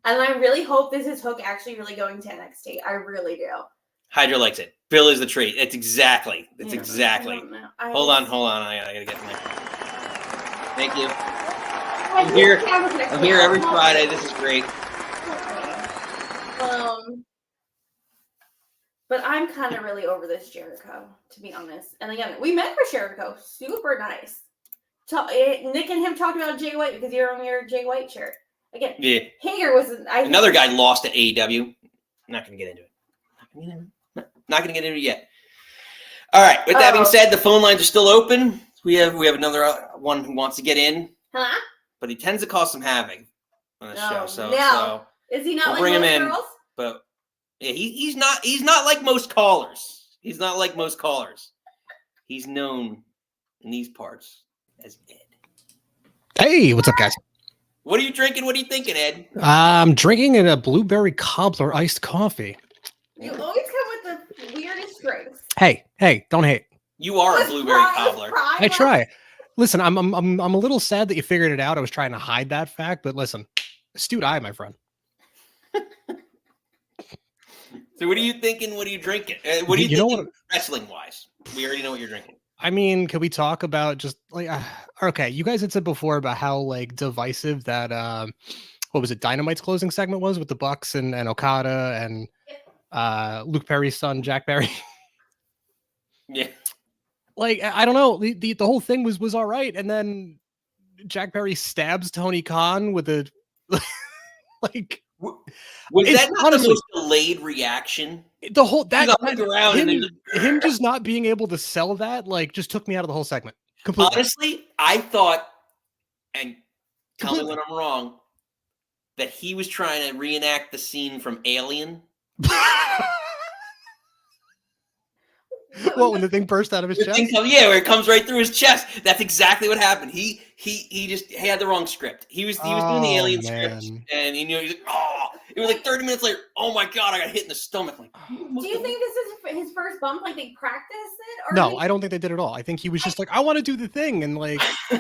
And I really hope this is Hook actually really going to NXT. I really do. Hydra likes it. Bill is the tree. It's exactly. Exactly. Hold on. I gotta get in there. Thank you. I'm here every Friday. This is great. But I'm kind of really over this Jericho, to be honest. And again, we met Chris Jericho. Super nice. Nick and him talked about Jay White because you're on your Jay White shirt. Again, Hager was another guy lost to AEW. I'm not going to get into it. Not going to get into it yet. All right. With that being said, the phone lines are still open. We have another one who wants to get in. Huh? But he tends to cause some havoc on the show. So is he not we'll like bring most him in, girls? But yeah, he's not like most callers. He's not like most callers. He's known in these parts as Ed. Hey, what's up, guys? What are you drinking? What are you thinking, Ed? I'm drinking a blueberry cobbler iced coffee. You always come with the weirdest drinks. Hey, don't hate. You are a blueberry cobbler. I try. Listen, I'm a little sad that you figured it out. I was trying to hide that fact, but listen, astute eye, my friend. So what are you thinking? What are you drinking? What are you thinking wrestling wise? We already know what you're drinking. I mean, can we talk about just like okay, you guys had said before about how like divisive that what was it, Dynamite's closing segment was with the Bucks and Okada and Luke Perry's son, Jack Perry. Yeah. Like, I don't know. The whole thing was all right. And then Jack Perry stabs Tony Khan with a like. Was that not honestly the most delayed reaction? The whole him just not being able to sell that like just took me out of the whole segment. Completely. Honestly, I thought, and tell me when I'm wrong, that he was trying to reenact the scene from Alien. Well, when the thing burst out of his chest? Where it comes right through his chest. That's exactly what happened. He just had the wrong script. He was doing the Alien script, and he's like, oh, it was like 30 minutes later. Oh my god, I got hit in the stomach. Like, do you think this is his first bump? Like they practiced it? Or no, I don't think they did at all. I think he was just like, I want to do the thing, and like, he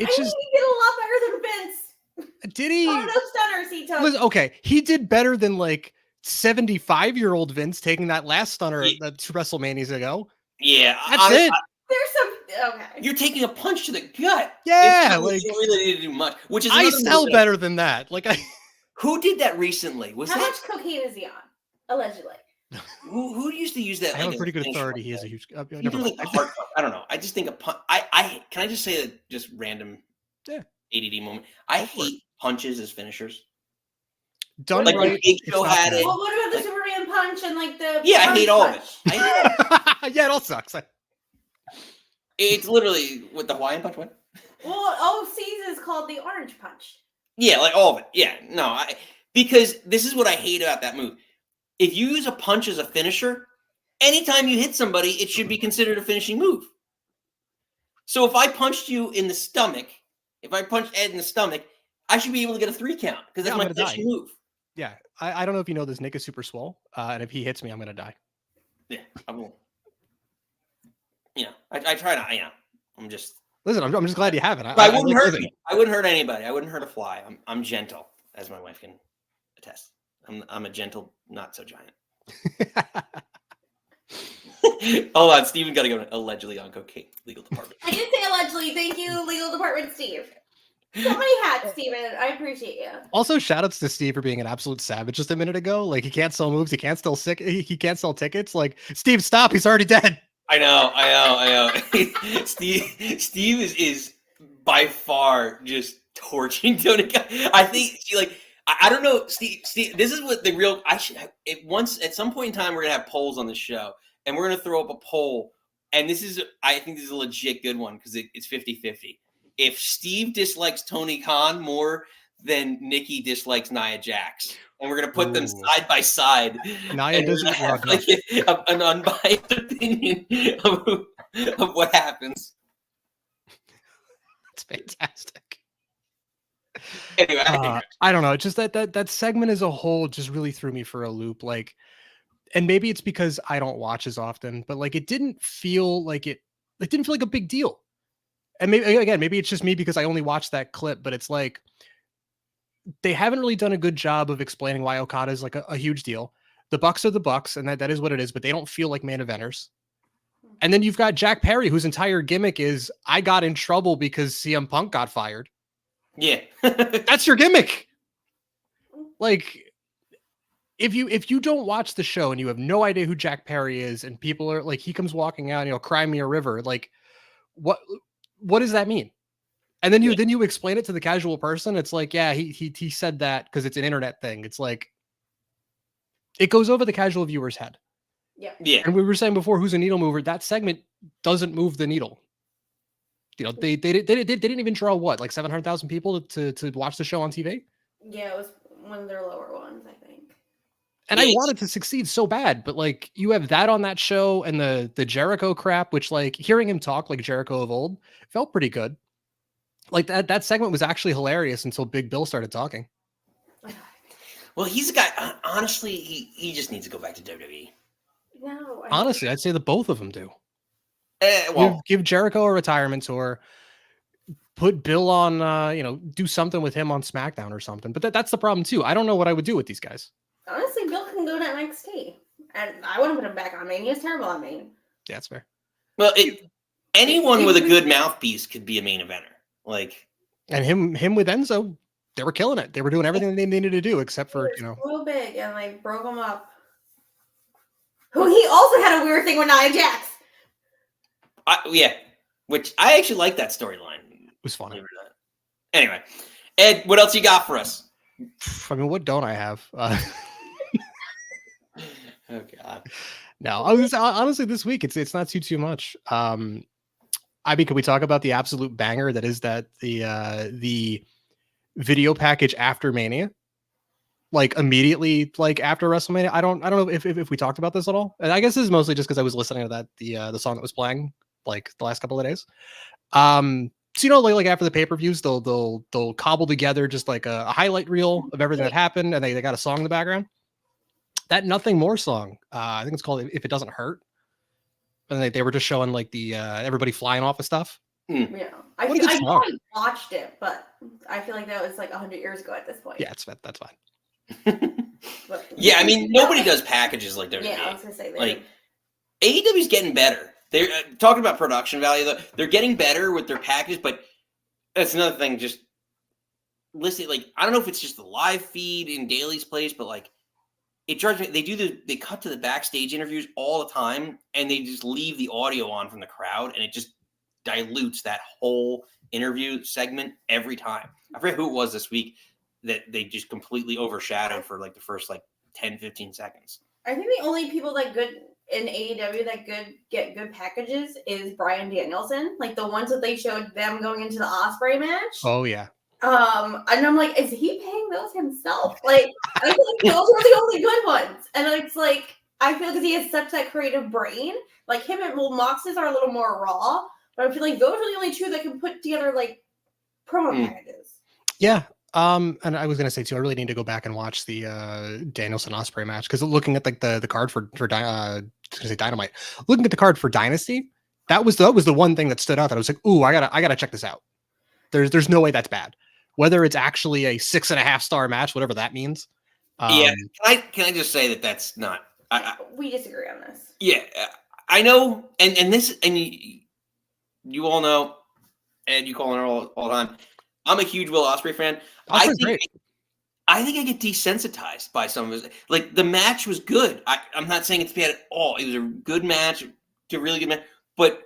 did a lot better than Vince. Did he? All those stunners he took. Okay, he did better than like 75-year-old Vince taking that last stunner that 2 WrestleManias ago. Yeah, That's it. There's some okay. You're taking a punch to the gut. Yeah, you like really need to do much. Which is I another sell movie. better than that. Like Who did that recently? Was How that much cocaine is he on? Allegedly. who used to use that? I have like, a as pretty good finisher authority. like He is that? a huge. You Never do mind. like a hard punch. I don't know. I just think a punch. I can I just say that just random Yeah. ADD moment. I Go for it. hate punches as finishers. Done Like when right. Big it's Show not had bad. it. Well, what about the Like- Superman punch and like the Yeah, I orange hate all of punch? it. I hate it. Yeah, it all sucks. It's literally with the Hawaiian punch. What? Well, OC's is called the orange punch. Yeah, like all of it. Yeah, no, because this is what I hate about that move. If you use a punch as a finisher, anytime you hit somebody, it should be considered a finishing move. So if I punched you in the stomach, if I punched Ed in the stomach, I should be able to get a 3 count because that's Yeah, I'm my gonna die. finishing move. Yeah, I don't know if you know this. Nick is super swole, and if he hits me, I'm gonna die. Yeah, I won't. I try not. I'm just. Listen, I'm just glad you have it. I wouldn't like hurt living you. I wouldn't hurt anybody. I wouldn't hurt a fly. I'm gentle, as my wife can attest. I'm a gentle, not so giant. it. Hold on, Steven got to go allegedly on cocaine. Legal department. I did say allegedly. Thank you, legal department, Steve. So many hats, Steven. I appreciate you. Also, shout outs to Steve for being an absolute savage just a minute ago. Like he can't sell moves, he can't sell he can't sell tickets. Like Steve, stop! He's already dead. I know. Steve is by far just torching Tony Khan. I think I don't know, Steve. This is what the real. At some point in time, we're gonna have polls on the show, and we're gonna throw up a poll. And I think this is a legit good one because it's 50-50. If Steve dislikes Tony Khan more than Nikki dislikes Nia Jax, and we're gonna put them side by side, Nia doesn't have an unbiased opinion of what happens. That's fantastic. Anyway, I think I don't know. Just that segment as a whole just really threw me for a loop. Like, and maybe it's because I don't watch as often, but like it didn't feel like it didn't feel like a big deal. And maybe it's just me because I only watched that clip, but it's like they haven't really done a good job of explaining why Okada is like a huge deal. The Bucks are the Bucks, and that is what it is, but they don't feel like main eventers. And then you've got Jack Perry, whose entire gimmick is I got in trouble because CM Punk got fired. Yeah. That's your gimmick. Like, if you don't watch the show and you have no idea who Jack Perry is, and people are like, he comes walking out, cry me a river, like what does that mean? And then you explain it to the casual person. It's like, yeah, he said that because it's an internet thing. It's like it goes over the casual viewer's head. Yeah. And we were saying before, who's a needle mover? That segment doesn't move the needle. They didn't even draw like 700,000 people to watch the show on TV. Yeah, it was one of their lower ones, I think. And I wanted to succeed so bad, but like you have that on that show and the Jericho crap, which like hearing him talk like Jericho of old felt pretty good. Like that segment was actually hilarious until Big Bill started talking. Well, he's a guy. Honestly, he just needs to go back to WWE. No. Honestly, I'd say that both of them do. Well, Give Jericho a retirement tour. Put Bill on, do something with him on SmackDown or something. But that's the problem too. I don't know what I would do with these guys. Honestly, Bill can go to NXT. And I wouldn't put him back on main. He was terrible on main. Yeah, that's fair. Well, anyone with a good mouthpiece could be a main eventer. Like, and him with Enzo, they were killing it. They were doing everything they needed to do, except for so big, and they broke him up. Who he also had a weird thing with Nia Jax. Yeah, which I actually like that storyline. It was funny. Anyway, Ed, what else you got for us? I mean, what don't I have? Oh God. No, I was honestly this week. It's not too much. I mean, can we talk about the absolute banger that is the video package after Mania? Like immediately, like after WrestleMania. I don't know if we talked about this at all. And I guess this is mostly just because I was listening to the song that was playing like the last couple of days. So like after the pay-per-views, they'll cobble together just like a highlight reel of everything that happened, and they got a song in the background. That Nothing More song, I think it's called If It Doesn't Hurt. And they were just showing like the everybody flying off of stuff. Yeah, I probably watched it, but I feel like that was like 100 years ago at this point. Yeah, that's fine. Yeah, I mean, nobody does packages like WWE. Yeah, I was gonna say that. Like AEW's getting better. They're talking about production value. Though, they're getting better with their package, but that's another thing. Just listen, like I don't know if it's just the live feed in Daly's place, but like it drives me. They cut to the backstage interviews all the time, and they just leave the audio on from the crowd, and it just dilutes that whole interview segment every time. I forget who it was this week that they just completely overshadowed for like the first like 10, 15 seconds. I think the only people that good in AEW that get good packages is Bryan Danielson. Like the ones that they showed them going into the Ospreay match. Oh yeah. And I'm like, is he paying those himself? Like, I feel like those are the only good ones. And it's like, I feel because he has such that creative brain. Like him and Mox's are a little more raw, but I feel like those are the only two that can put together like promo packages. Yeah. And I was gonna say too, I really need to go back and watch the Danielson Ospreay match because looking at like the card for Dynamite, looking at the card for Dynasty, that was the one thing that stood out that I was like, ooh, I gotta check this out. There's no way that's bad. Whether it's actually a 6.5 star match, whatever that means. Yeah, can I just say that that's not. We disagree on this. Yeah, I know, and this, and you all know, and you call it all the time. I'm a huge Will Ospreay fan. I think I get desensitized by some of his. Like the match was good. I'm not saying it's bad at all. It was a good match, a really good match. But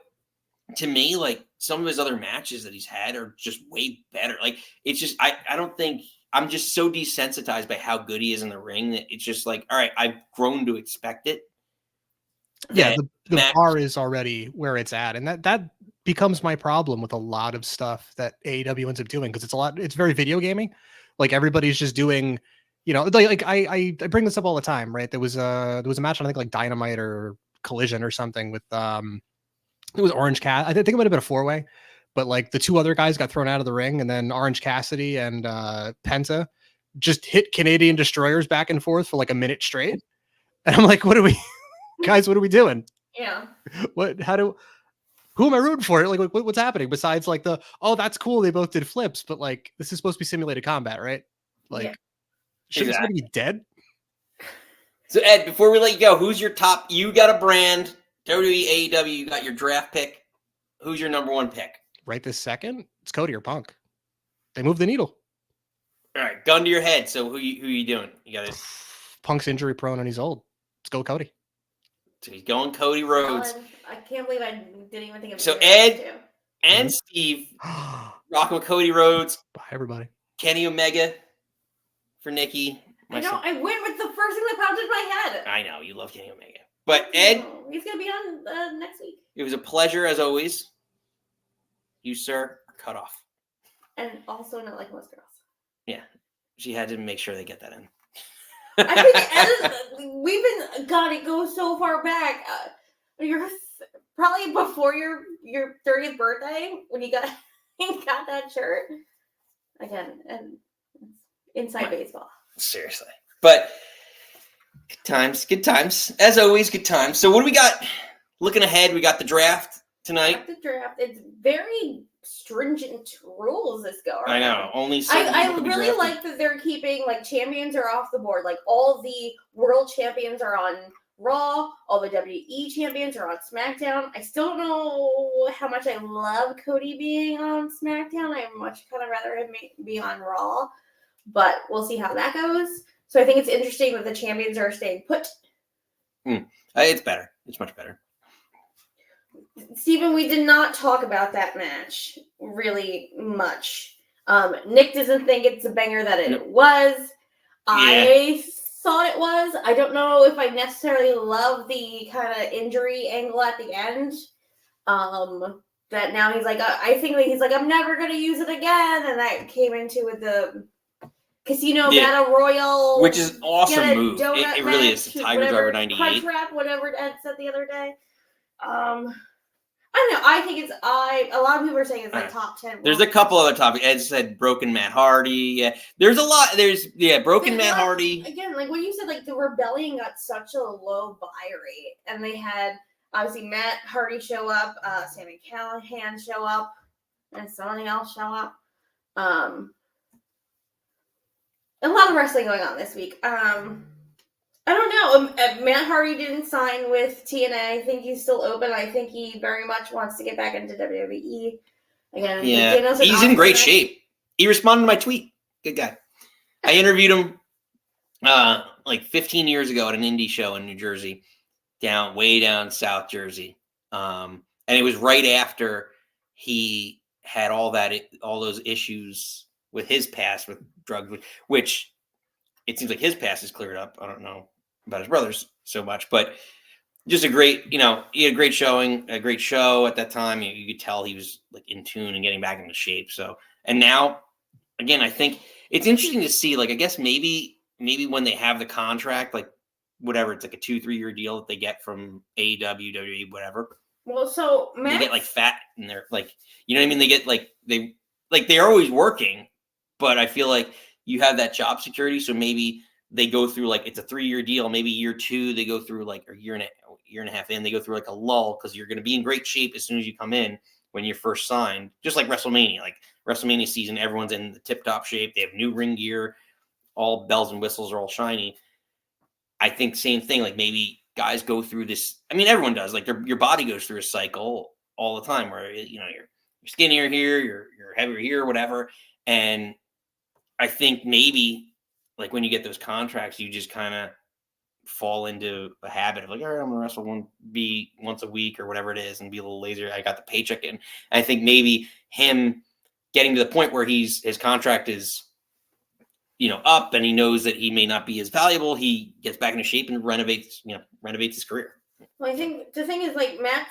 to me, like some of his other matches that he's had are just way better. Like it's just I don't think I'm just so desensitized by how good he is in the ring that it's just like, all right, I've grown to expect it. Yeah, the bar is already where it's at, and that becomes my problem with a lot of stuff that AEW ends up doing because it's very video gaming. Like everybody's just doing, like I bring this up all the time, right? There was a match on I think like Dynamite or Collision or something with it was Orange Cat. I think it might have been a 4-way, but like the two other guys got thrown out of the ring, and then Orange Cassidy and Penta just hit Canadian destroyers back and forth for like a minute straight, and I'm like, what are we? Guys, what are we doing? Yeah. Who am I rooting for? Like, what's happening besides like that's cool. They both did flips, but like, this is supposed to be simulated combat, right? Like, shouldn't somebody be dead? So Ed, before we let you go, who's your top? You got a brand, WWE, AEW, you got your draft pick. Who's your number one pick? Right this second, it's Cody or Punk. They moved the needle. All right, gun to your head. So who you doing? You got it. Punk's injury prone and he's old. Let's go Cody. So he's going Cody Rhodes. I can't believe I didn't even think of it. So Ed and Steve rocking with Cody Rhodes. Bye, everybody. Kenny Omega for Nikki. I went with the first thing that popped in my head. I know, you love Kenny Omega. But Ed. He's going to be on next week. It was a pleasure as always. You, sir, are cut off. And also not like most girls. Yeah. She had to make sure they get that in. I think it goes so far back. You're probably before your 30th birthday when you got that shirt. Again, and inside baseball. Seriously. But good times. As always, good times. So what do we got? Looking ahead, we got the draft tonight. The draft. It's very stringent rules this go around. I know. Only I really like that they're keeping like champions are off the board. Like all the world champions are on Raw, all the WWE champions are on SmackDown. I still don't know how much I love Cody being on SmackDown. I much kind of rather him be on Raw, but we'll see how that goes. So I think it's interesting that the champions are staying put. It's better. It's much better. Steven, we did not talk about that match really much. Nick doesn't think it's a banger that it was. Yeah. I thought it was. I don't know if I necessarily love the kind of injury angle at the end. That now he's like, I think that he's like, I'm never going to use it again. And that came into with the Casino Battle Royal. Which is an awesome move. It really is. The Tiger Driver 98. Crunch Wrap, whatever Ed said the other day. I don't know. I think it's a lot of people are saying it's like top 10. There's a couple other topics. Ed said broken Matt Hardy. Yeah. There's a lot. Broken Matt Hardy. Again, like when you said like the Rebellion got such a low buy rate, and they had obviously Matt Hardy show up, Sami Callihan show up, and somebody else show up. A lot of wrestling going on this week. I don't know. Matt Hardy didn't sign with TNA. I think he's still open. I think he very much wants to get back into WWE. Again, Yeah, Danielson he's in great Osborne- shape. He responded to my tweet. Good guy. I interviewed him like 15 years ago at an indie show in New Jersey, way down South Jersey. And it was right after he had all those issues with his past with drugs, which it seems like his past is cleared up. I don't know about his brothers so much, but just a great, he had a great showing, a great show at that time. You could tell he was like in tune and getting back into shape. So, and now, again, I think it's interesting to see, like, I guess maybe when they have the contract, like whatever, it's like a 2-3 year deal that they get from AEW, WWE, whatever. Well, so They get like fat and they're like, you know what I mean? They get like, they're always working, but I feel like you have that job security. So maybe they go through like, it's a 3-year deal. Maybe year 2, they go through like a year and a half in, they go through like a lull because you're going to be in great shape as soon as you come in when you're first signed, just like WrestleMania. Like WrestleMania season, everyone's in the tip-top shape. They have new ring gear, all bells and whistles are all shiny. I think same thing, like maybe guys go through this. I mean, everyone does. Like your body goes through a cycle all the time where, you're skinnier here, you're heavier here, whatever. And I think maybe like when you get those contracts, you just kind of fall into a habit of like, all right, I'm gonna wrestle once a week or whatever it is and be a little lazier. I got the paycheck in. And I think maybe him getting to the point where his contract is, up and he knows that he may not be as valuable, he gets back into shape and renovates his career. Well, I think the thing is, like, Matt's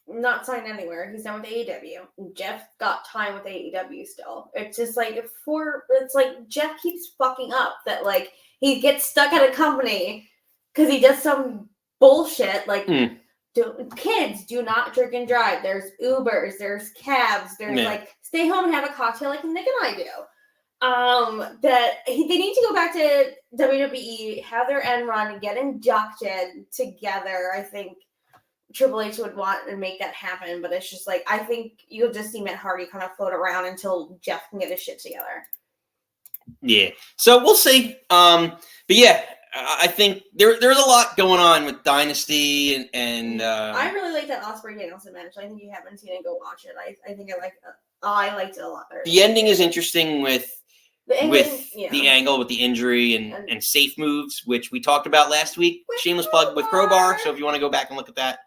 not signed anywhere. He's done with AEW. Jeff got time with AEW still. It's just like it's like Jeff keeps fucking up that like he gets stuck at a company because he does some bullshit like kids do not drink and drive. There's Ubers, there's cabs, there's like stay home and have a cocktail like Nick and I do. That they need to go back to WWE, have their end run, and get inducted together. I think Triple H would want to make that happen, but it's just like I think you'll just see Matt Hardy kind of float around until Jeff can get his shit together. Yeah. So we'll see. But yeah, I think there's a lot going on with Dynasty and I really like that Ospreay Danielson match. I think you haven't seen it, go watch it. I think I liked it a lot better. The ending is interesting with the angle with the injury and And safe moves, which we talked about last week. Shameless plug with Crowbar. So if you want to go back and look at that,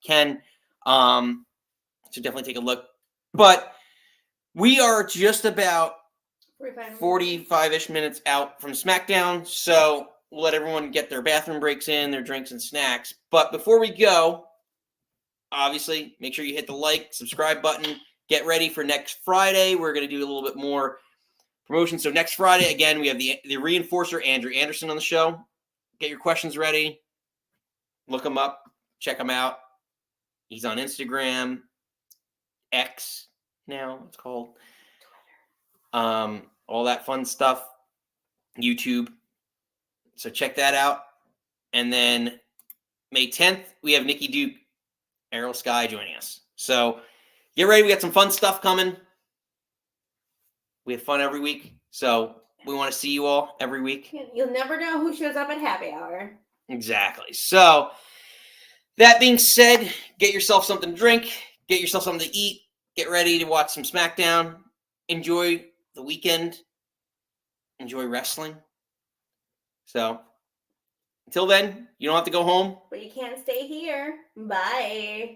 you can. So definitely take a look. But we are just about 45-ish minutes out from SmackDown. So we'll let everyone get their bathroom breaks in, their drinks and snacks. But before we go, obviously, make sure you hit the like, subscribe button. Get ready for next Friday. We're going to do a little bit more promotion. So next Friday, again, we have the reinforcer, Andrew Anderson, on the show. Get your questions ready. Look him up. Check him out. He's on Instagram, X now, it's called. All that fun stuff. YouTube. So check that out. And then May 10th, we have Nikki Duke, Errol Sky joining us. So get ready. We got some fun stuff coming. We have fun every week. So we want to see you all every week. You'll never know who shows up at happy hour. Exactly. So that being said, get yourself something to drink. Get yourself something to eat. Get ready to watch some SmackDown. Enjoy the weekend. Enjoy wrestling. So until then, you don't have to go home. But you can't stay here. Bye.